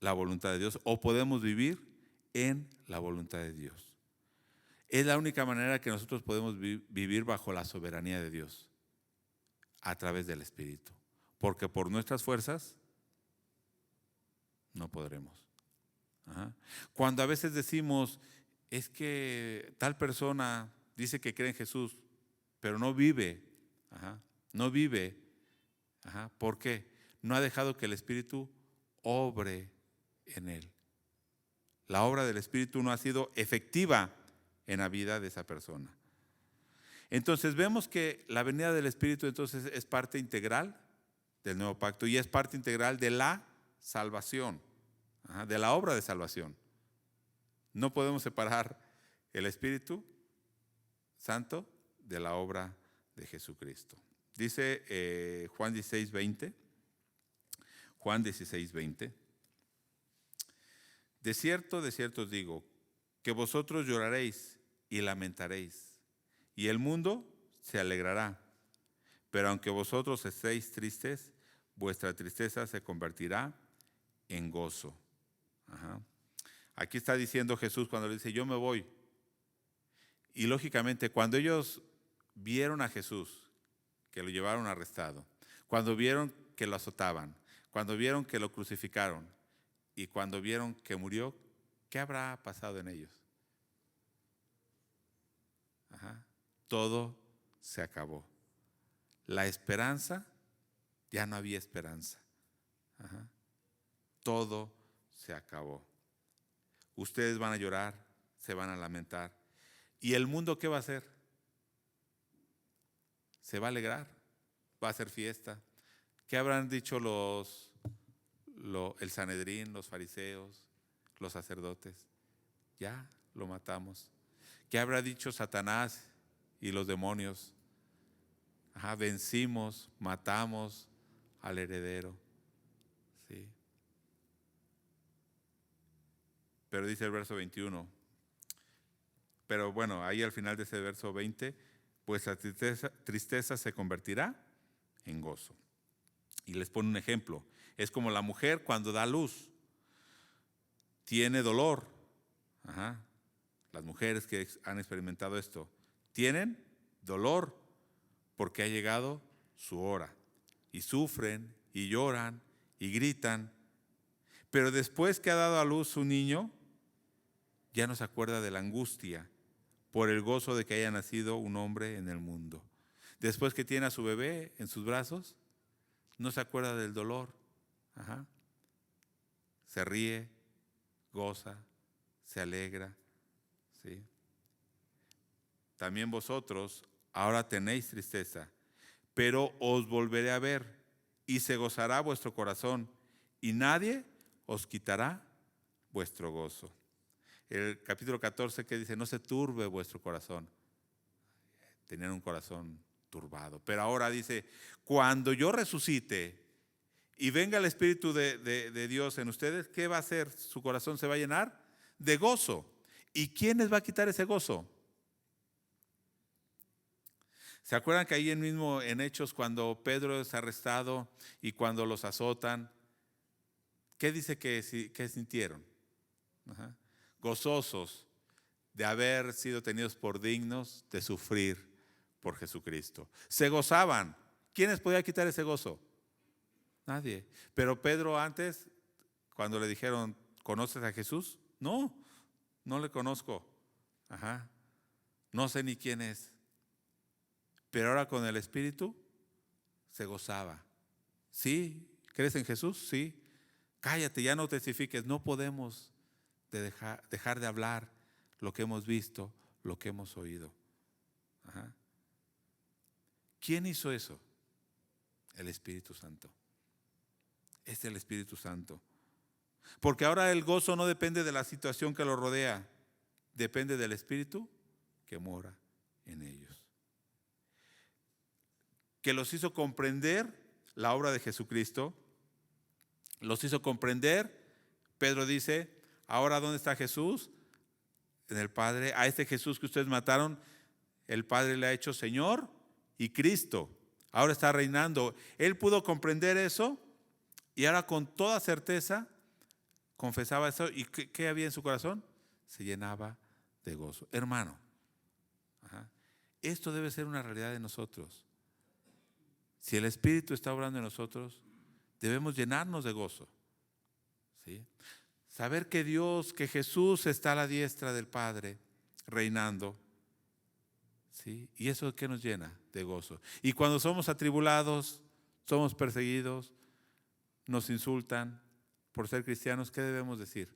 la voluntad de Dios o podemos vivir en la voluntad de Dios. Es la única manera que nosotros podemos vivir bajo la soberanía de Dios, a través del Espíritu. Porque por nuestras fuerzas no podremos. Ajá. Cuando a veces decimos, es que tal persona dice que cree en Jesús, pero no vive. Ajá. No vive. Ajá. ¿Por qué? No ha dejado que el Espíritu obre en él. La obra del Espíritu no ha sido efectiva en la vida de esa persona. Entonces vemos que la venida del Espíritu entonces es parte integral del nuevo pacto y es parte integral de la salvación, de la obra de salvación. No podemos separar el Espíritu Santo de la obra de Jesucristo. Dice Juan 16:20. Juan 16:20. De cierto os digo, que vosotros lloraréis y lamentaréis, y el mundo se alegrará. Pero aunque vosotros estéis tristes, vuestra tristeza se convertirá en gozo. Ajá. Aquí está diciendo Jesús cuando le dice, yo me voy. Y lógicamente, cuando ellos vieron a Jesús, que lo llevaron arrestado, cuando vieron que lo azotaban, cuando vieron que lo crucificaron y cuando vieron que murió, ¿qué habrá pasado en ellos? Ajá. Todo se acabó. La esperanza, ya no había esperanza. Ajá. Todo se acabó. Ustedes van a llorar, se van a lamentar. ¿Y el mundo qué va a hacer? Se va a alegrar, va a hacer fiesta. ¿Qué habrán dicho el Sanedrín, los fariseos, los sacerdotes? Ya lo matamos. ¿Qué habrá dicho Satanás y los demonios? Ajá, vencimos, matamos al heredero. ¿Sí? Pero dice el verso 21. Pero bueno, ahí al final de ese verso 20, pues la tristeza se convertirá en gozo. Y les pone un ejemplo. Es como la mujer cuando da luz. Tiene dolor. Ajá. Las mujeres que han experimentado esto tienen dolor porque ha llegado su hora. Y sufren, y lloran, y gritan. Pero después que ha dado a luz su niño, ya no se acuerda de la angustia por el gozo de que haya nacido un hombre en el mundo. Después que tiene a su bebé en sus brazos, no se acuerda del dolor. Ajá. Se ríe, goza, se alegra. ¿Sí? También vosotros ahora tenéis tristeza, pero os volveré a ver y se gozará vuestro corazón y nadie os quitará vuestro gozo. El capítulo 14 que dice, no se turbe vuestro corazón. Tenían un corazón turbado. Pero ahora dice, cuando yo resucite y venga el Espíritu de Dios en ustedes, ¿qué va a hacer? Su corazón se va a llenar de gozo. ¿Y quién les va a quitar ese gozo? ¿Se acuerdan que ahí mismo en Hechos, cuando Pedro es arrestado y cuando los azotan, qué dice que sintieron? Ajá. Gozosos de haber sido tenidos por dignos de sufrir por Jesucristo. Se gozaban. ¿Quién les podía quitar ese gozo? Nadie. Pero Pedro antes, cuando le dijeron, ¿conoces a Jesús? No, no le conozco. Ajá. No sé ni quién es. Pero ahora con el Espíritu se gozaba. ¿Sí? ¿Crees en Jesús? Sí. Cállate, ya no testifiques. No podemos dejar de hablar lo que hemos visto, lo que hemos oído. Ajá. ¿Quién hizo eso? El Espíritu Santo. Es el Espíritu Santo. Porque ahora el gozo no depende de la situación que lo rodea, depende del Espíritu que mora en ellos. Que los hizo comprender la obra de Jesucristo, los hizo comprender. Pedro dice, ahora ¿dónde está Jesús? En el Padre. A este Jesús que ustedes mataron, el Padre le ha hecho Señor y Cristo. Ahora está reinando. Él pudo comprender eso y ahora con toda certeza confesaba eso. ¿Y qué había en su corazón? Se llenaba de gozo. Hermano, esto debe ser una realidad de nosotros. Si el Espíritu está obrando en nosotros, debemos llenarnos de gozo. ¿Sí? Saber que Dios, que Jesús está a la diestra del Padre, reinando. ¿Sí? Y eso ¿qué nos llena? De gozo. Y cuando somos atribulados, somos perseguidos, nos insultan por ser cristianos, ¿qué debemos decir?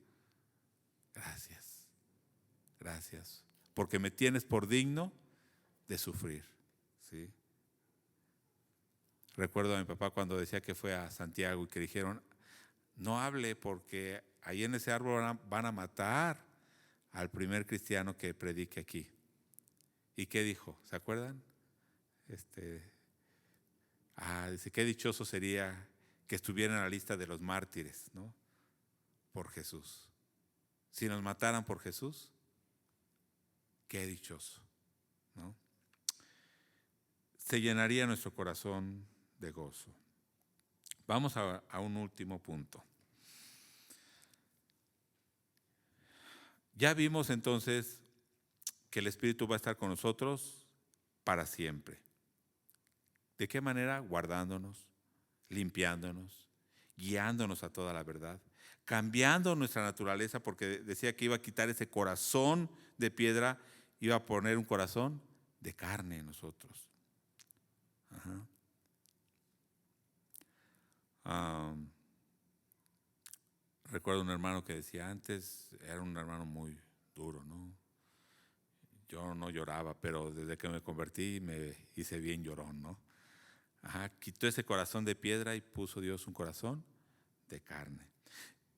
Gracias, gracias, porque me tienes por digno de sufrir. ¿Sí? Recuerdo a mi papá cuando decía que fue a Santiago y que dijeron, no hable porque ahí en ese árbol van a matar al primer cristiano que predique aquí. ¿Y qué dijo? ¿Se acuerdan? Dice, qué dichoso sería que estuviera en la lista de los mártires, ¿no? Por Jesús. Si nos mataran por Jesús, qué dichoso, ¿no? Se llenaría nuestro corazón de gozo. Vamos a un último punto. Ya vimos entonces que el Espíritu va a estar con nosotros para siempre. ¿De qué manera? Guardándonos, limpiándonos, guiándonos a toda la verdad, cambiando nuestra naturaleza, porque decía que iba a quitar ese corazón de piedra, iba a poner un corazón de carne en nosotros. Ajá. Recuerdo un hermano que decía antes, era un hermano muy duro, ¿no? Yo no lloraba, pero desde que me convertí me hice bien llorón, ¿no? Ajá, quitó ese corazón de piedra y puso Dios un corazón de carne.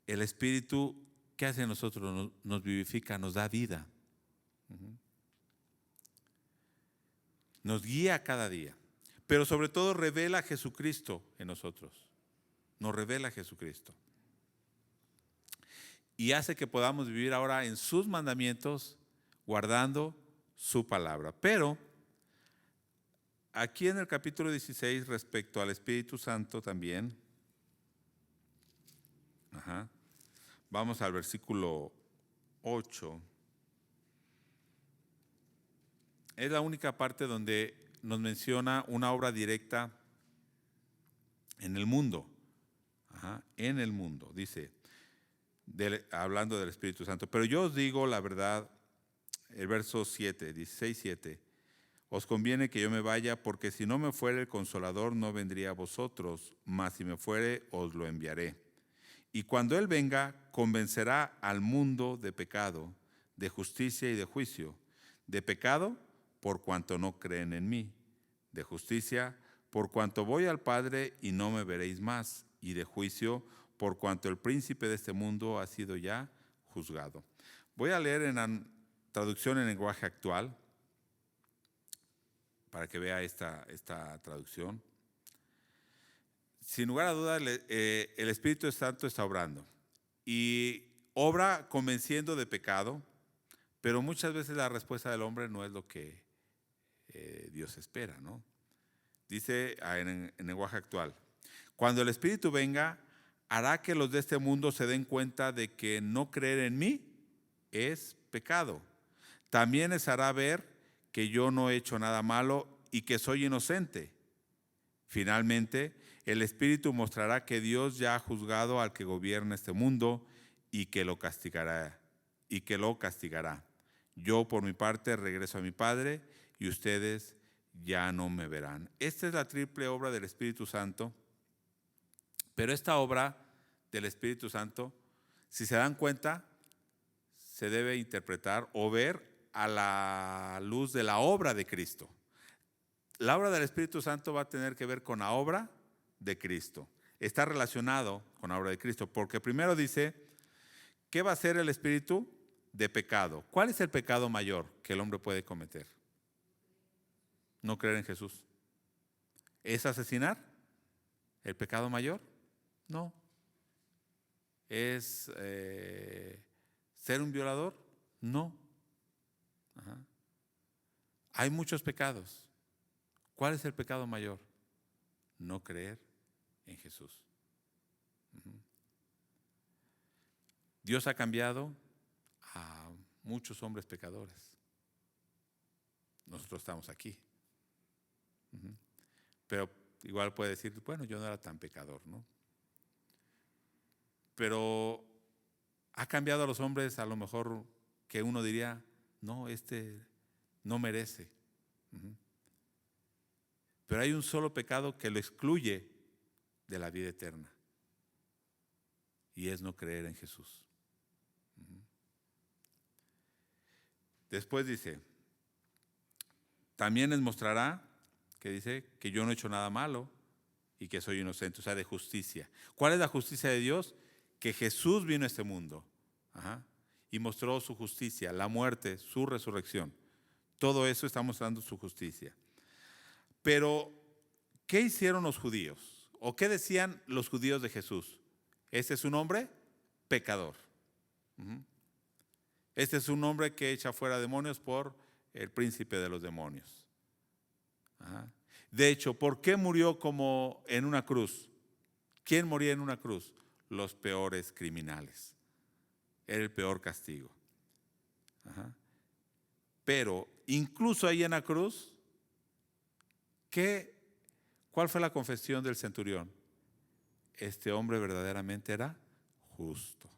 El Espíritu, ¿qué hace en nosotros? Nos vivifica, nos da vida. Nos guía cada día, pero sobre todo revela a Jesucristo en nosotros. Nos revela a Jesucristo. Y hace que podamos vivir ahora en sus mandamientos, guardando su palabra. Pero aquí en el capítulo 16, respecto al Espíritu Santo también, vamos al versículo 8. Es la única parte donde nos menciona una obra directa en el mundo. En el mundo, dice, hablando del Espíritu Santo. Pero yo os digo la verdad, el verso 7, 16, 7. Os conviene que yo me vaya, porque si no me fuere el Consolador, no vendría a vosotros, mas si me fuere, os lo enviaré. Y cuando Él venga, convencerá al mundo de pecado, de justicia y de juicio. De pecado, por cuanto no creen en mí. De justicia, por cuanto voy al Padre y no me veréis más. Y de juicio, por cuanto el príncipe de este mundo ha sido ya juzgado. Voy a leer en la traducción en lenguaje actual, para que vea esta traducción. Sin lugar a dudas, el Espíritu Santo está obrando. Y obra convenciendo de pecado, Pero muchas veces la respuesta del hombre no es lo que Dios espera, ¿no? Dice en lenguaje actual: cuando el Espíritu venga, hará que los de este mundo se den cuenta de que no creer en mí es pecado. También les hará ver que yo no he hecho nada malo y que soy inocente. Finalmente, el Espíritu mostrará que Dios ya ha juzgado al que gobierna este mundo y que lo castigará. Yo, por mi parte, regreso a mi Padre y ustedes ya no me verán. Esta es la triple obra del Espíritu Santo. Pero esta obra del Espíritu Santo, si se dan cuenta, se debe interpretar o ver a la luz de la obra de Cristo. La obra del Espíritu Santo va a tener que ver con la obra de Cristo. Está relacionado con la obra de Cristo, porque primero dice, ¿qué va a hacer el Espíritu? De pecado. ¿Cuál es el pecado mayor que el hombre puede cometer? No creer en Jesús. ¿Es asesinar el pecado mayor? No. ¿Es ser un violador? No. Ajá. Hay muchos pecados. ¿Cuál es el pecado mayor? No creer en Jesús. Dios ha cambiado a muchos hombres pecadores. Nosotros estamos aquí. Pero igual puede decir, bueno, yo no era tan pecador, ¿no? Pero ha cambiado a los hombres, a lo mejor que uno diría, no, este no merece. Pero hay un solo pecado que lo excluye de la vida eterna, y es no creer en Jesús. Después dice, también les mostrará, que dice, que yo no he hecho nada malo y que soy inocente, o sea, de justicia. ¿Cuál es la justicia de Dios? Que Jesús vino a este mundo, y mostró su justicia, la muerte, su resurrección. Todo eso está mostrando su justicia. Pero, ¿qué hicieron los judíos? ¿O qué decían los judíos de Jesús? Este es un hombre pecador. Este es un hombre que echa fuera demonios por el príncipe de los demonios. De hecho, ¿por qué murió como en una cruz? ¿Quién moría en una cruz? Los peores criminales. Era el peor castigo. Pero incluso ahí en la cruz, ¿cuál fue la confesión del centurión? Este hombre verdaderamente era justo.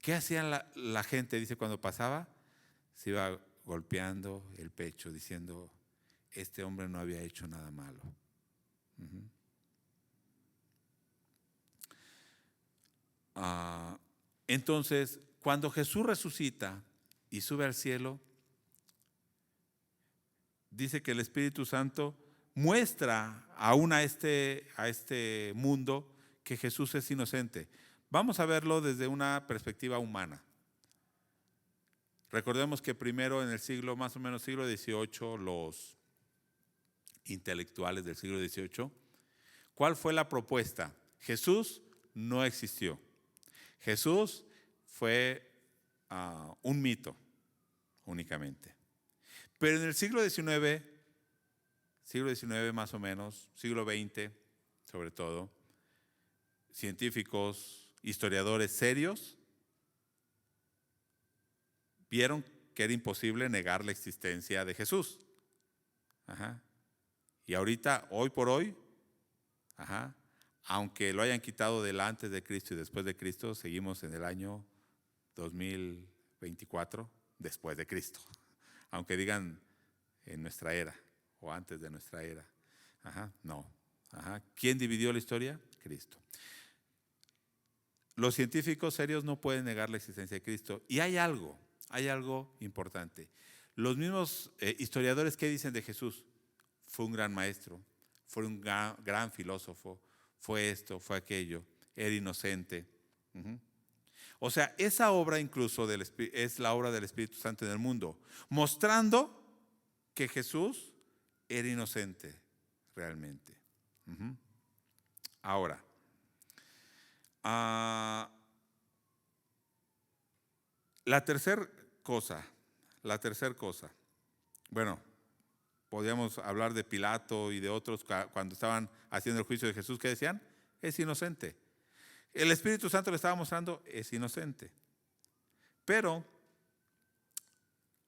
¿Qué hacían la gente? Dice, cuando pasaba, se iba golpeando el pecho, diciendo, este hombre no había hecho nada malo. Entonces, cuando Jesús resucita y sube al cielo, dice que el Espíritu Santo muestra aún a este mundo que Jesús es inocente. Vamos a verlo desde una perspectiva humana. Recordemos que primero en el siglo, más o menos siglo XVIII, los intelectuales del siglo XVIII, ¿cuál fue la propuesta? Jesús no existió. Jesús fue un mito únicamente. Pero en el siglo XIX más o menos, siglo XX sobre todo, científicos, historiadores serios, vieron que era imposible negar la existencia de Jesús. Y ahorita, hoy por hoy, aunque lo hayan quitado del antes de Cristo y después de Cristo, seguimos en el año 2024 después de Cristo. Aunque digan en nuestra era o antes de nuestra era. No. ¿Quién dividió la historia? Cristo. Los científicos serios no pueden negar la existencia de Cristo. Y hay algo importante. Los mismos historiadores, ¿qué dicen de Jesús? Fue un gran maestro, fue un gran filósofo, fue esto, fue aquello, era inocente. O sea, esa obra incluso es la obra del Espíritu Santo en el mundo, mostrando que Jesús era inocente realmente. Ahora, La tercera cosa, bueno, podríamos hablar de Pilato y de otros cuando estaban haciendo el juicio de Jesús, ¿qué decían? Es inocente. El Espíritu Santo le estaba mostrando, es inocente. Pero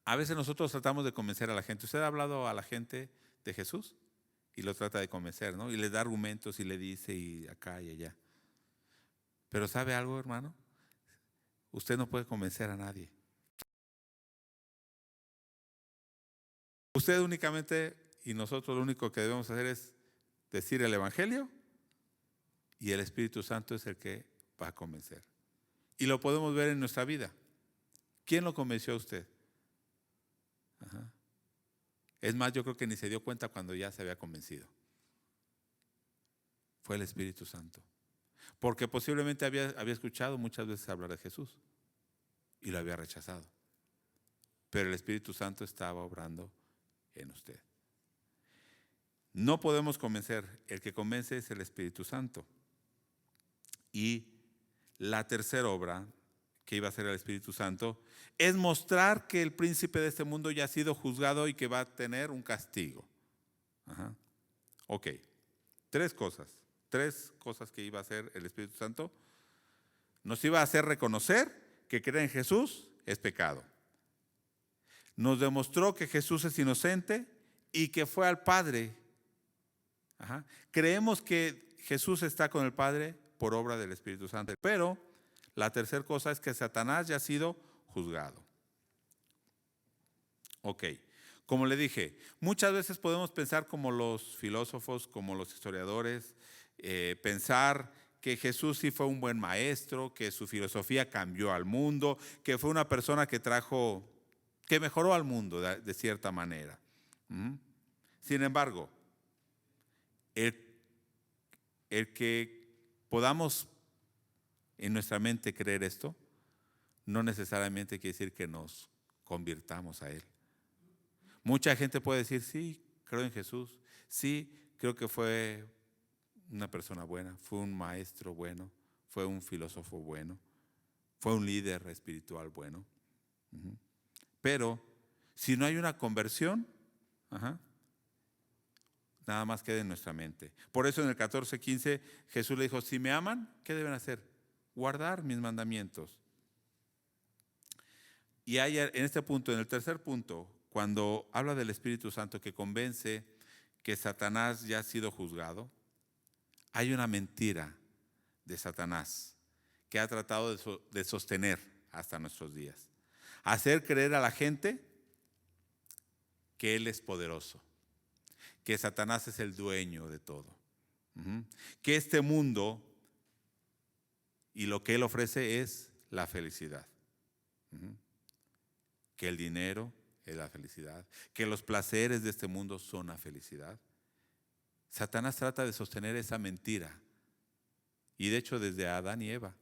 a veces nosotros tratamos de convencer a la gente. ¿Usted ha hablado a la gente de Jesús? Y lo trata de convencer, ¿no? Y le da argumentos y le dice y acá y allá. Pero ¿sabe algo, hermano? Usted no puede convencer a nadie. Usted únicamente, y nosotros lo único que debemos hacer es decir el Evangelio, y el Espíritu Santo es el que va a convencer. Y lo podemos ver en nuestra vida. ¿Quién lo convenció a usted? Ajá. Es más, yo creo que ni se dio cuenta cuando ya se había convencido. Fue el Espíritu Santo. Porque posiblemente había escuchado muchas veces hablar de Jesús y lo había rechazado. Pero el Espíritu Santo estaba obrando en usted. No podemos convencer, el que convence es el Espíritu Santo. Y la tercera obra que iba a hacer el Espíritu Santo es mostrar que el príncipe de este mundo ya ha sido juzgado y que va a tener un castigo. Ajá. Ok, tres cosas que iba a hacer el Espíritu Santo. Nos iba a hacer reconocer que creer en Jesús es pecado. Nos demostró que Jesús es inocente y que fue al Padre. Ajá. Creemos que Jesús está con el Padre por obra del Espíritu Santo. Pero la tercera cosa es que Satanás ya ha sido juzgado. Ok, como le dije, muchas veces podemos pensar como los filósofos, como los historiadores, pensar que Jesús sí fue un buen maestro, que su filosofía cambió al mundo, que fue una persona que mejoró al mundo de cierta manera. Sin embargo, el que podamos en nuestra mente creer esto, no necesariamente quiere decir que nos convirtamos a Él. Mucha gente puede decir, sí, creo en Jesús, sí, creo que fue una persona buena, fue un maestro bueno, fue un filósofo bueno, fue un líder espiritual bueno. Pero si no hay una conversión, nada más queda en nuestra mente. Por eso en el 14:15 Jesús le dijo, si me aman, ¿qué deben hacer? Guardar mis mandamientos. Y hay en este punto, en el tercer punto, cuando habla del Espíritu Santo que convence que Satanás ya ha sido juzgado, hay una mentira de Satanás que ha tratado de sostener hasta nuestros días. Hacer creer a la gente que Él es poderoso, que Satanás es el dueño de todo, que este mundo y lo que Él ofrece es la felicidad, que el dinero es la felicidad, que los placeres de este mundo son la felicidad. Satanás trata de sostener esa mentira. Y de hecho desde Adán y Eva,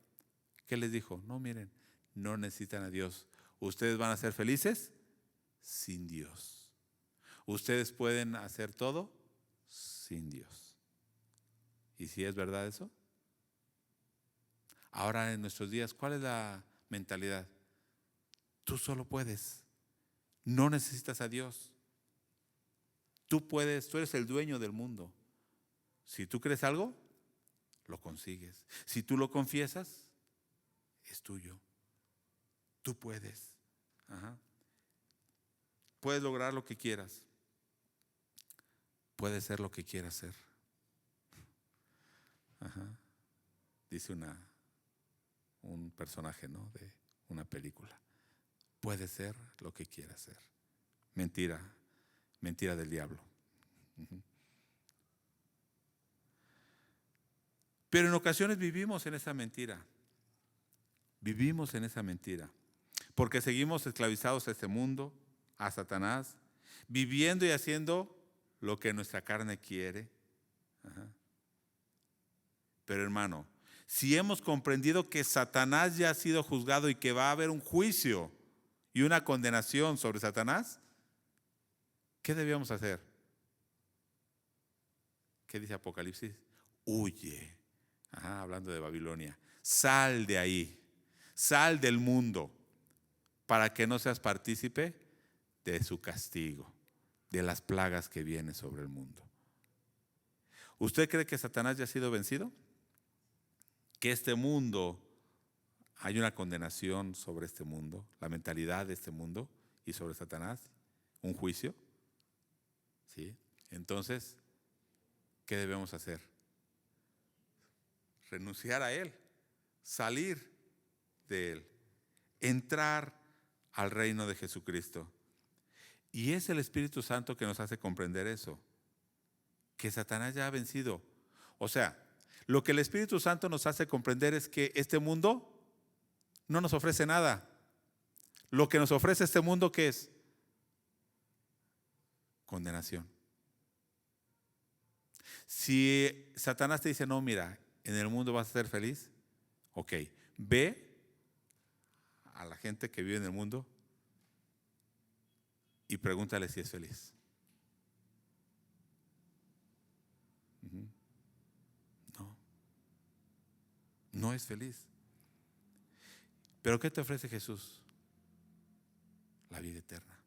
¿qué les dijo? No, miren, no necesitan a Dios. Ustedes van a ser felices sin Dios. Ustedes pueden hacer todo sin Dios. ¿Y si es verdad eso? Ahora en nuestros días, ¿cuál es la mentalidad? Tú solo puedes. No necesitas a Dios. Tú puedes, tú eres el dueño del mundo. Si tú crees algo, lo consigues. Si tú lo confiesas, es tuyo. Tú puedes. Puedes lograr lo que quieras. Puedes ser lo que quieras ser. Dice un personaje, ¿no?, de una película. Puedes ser lo que quieras ser. Mentira del diablo. Pero en ocasiones vivimos en esa mentira. Vivimos en esa mentira. Porque seguimos esclavizados a este mundo, a Satanás, viviendo y haciendo lo que nuestra carne quiere. Pero hermano, si hemos comprendido que Satanás ya ha sido juzgado y que va a haber un juicio y una condenación sobre Satanás, ¿qué debíamos hacer? ¿Qué dice Apocalipsis? Huye. Hablando de Babilonia. Sal de ahí. Sal del mundo. para que no seas partícipe de su castigo, de las plagas que vienen sobre el mundo. ¿Usted cree que Satanás ya ha sido vencido? ¿Que este mundo, hay una condenación sobre este mundo, la mentalidad de este mundo y sobre Satanás? ¿Un juicio? ¿Sí? Entonces, ¿qué debemos hacer? Renunciar a él, salir de él, entrar al reino de Jesucristo. Y es el Espíritu Santo que nos hace comprender eso, que Satanás ya ha vencido. O sea, lo que el Espíritu Santo nos hace comprender es que este mundo no nos ofrece nada. Lo que nos ofrece este mundo, ¿qué es? Condenación. Si Satanás te dice, no, mira, en el mundo vas a ser feliz, ok, ve a la gente que vive en el mundo y pregúntale si es feliz. No, no es feliz. ¿Pero qué te ofrece Jesús? La vida eterna.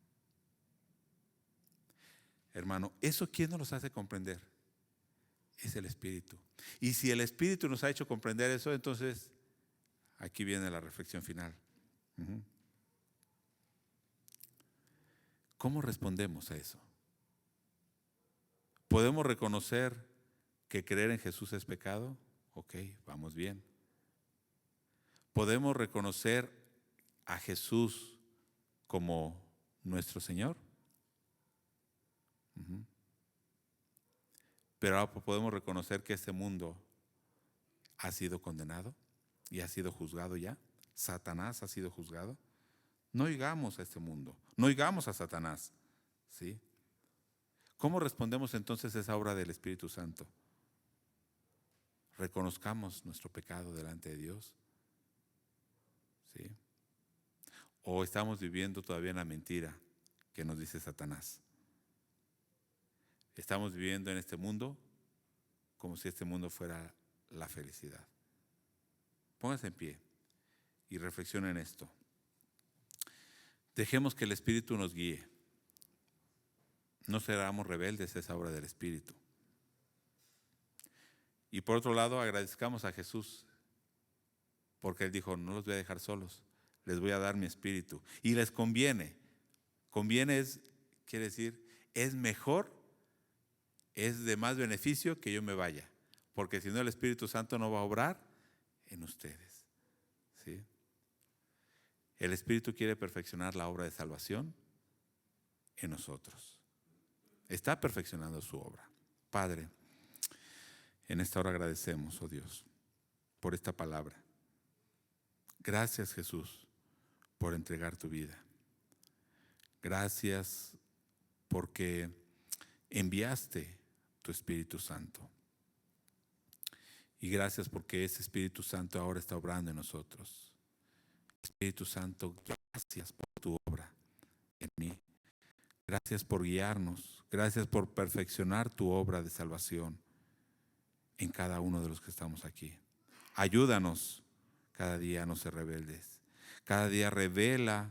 Hermano, ¿eso quién nos los hace comprender? Es el Espíritu. Y si el Espíritu nos ha hecho comprender eso, entonces aquí viene la reflexión final. ¿Cómo respondemos a eso? ¿Podemos reconocer que creer en Jesús es pecado? Ok, vamos bien. ¿Podemos reconocer a Jesús como nuestro Señor? Pero ahora podemos reconocer que este mundo ha sido condenado y ha sido juzgado ya. Satanás ha sido juzgado. No oigamos a este mundo, no oigamos a Satanás, ¿sí? ¿Cómo respondemos entonces a esa obra del Espíritu Santo? Reconozcamos nuestro pecado delante de Dios, ¿sí? O estamos viviendo todavía en la mentira que nos dice Satanás. Estamos viviendo en este mundo como si este mundo fuera la felicidad. Póngase en pie y reflexione en esto. Dejemos que el Espíritu nos guíe. No seramos rebeldes a esa obra del Espíritu. Y por otro lado, agradezcamos a Jesús, porque Él dijo, no los voy a dejar solos, les voy a dar mi Espíritu. Y les conviene. Conviene quiere decir, es mejor, es de más beneficio que yo me vaya, porque si no el Espíritu Santo no va a obrar en ustedes, ¿sí? El Espíritu quiere perfeccionar la obra de salvación en nosotros. Está perfeccionando su obra. Padre, en esta hora agradecemos, oh Dios, por esta palabra. Gracias, Jesús, por entregar tu vida. Gracias porque enviaste tu Espíritu Santo. Y gracias porque ese Espíritu Santo ahora está obrando en nosotros. Espíritu Santo, gracias por tu obra en mí. Gracias por guiarnos. Gracias por perfeccionar tu obra de salvación en cada uno de los que estamos aquí. Ayúdanos cada día a no ser rebeldes. Cada día revela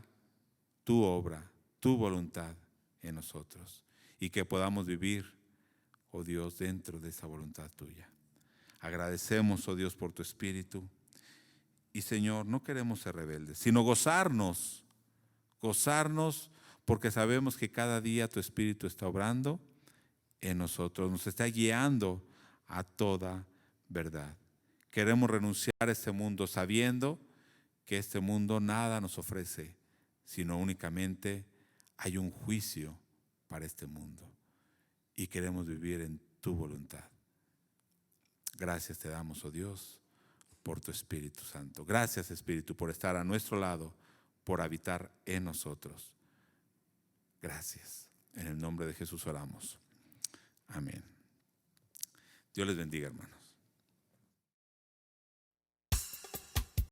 tu obra, tu voluntad en nosotros. Y que podamos vivir, oh Dios, dentro de esa voluntad tuya. Agradecemos, oh Dios, por tu Espíritu. Y Señor, no queremos ser rebeldes, sino gozarnos porque sabemos que cada día tu Espíritu está obrando en nosotros, nos está guiando a toda verdad. Queremos renunciar a este mundo sabiendo que este mundo nada nos ofrece, sino únicamente hay un juicio para este mundo. Y queremos vivir en tu voluntad. Gracias te damos, oh Dios, por tu Espíritu Santo. Gracias, Espíritu, por estar a nuestro lado, por habitar en nosotros. Gracias. En el nombre de Jesús oramos. Amén. Dios les bendiga, hermanos.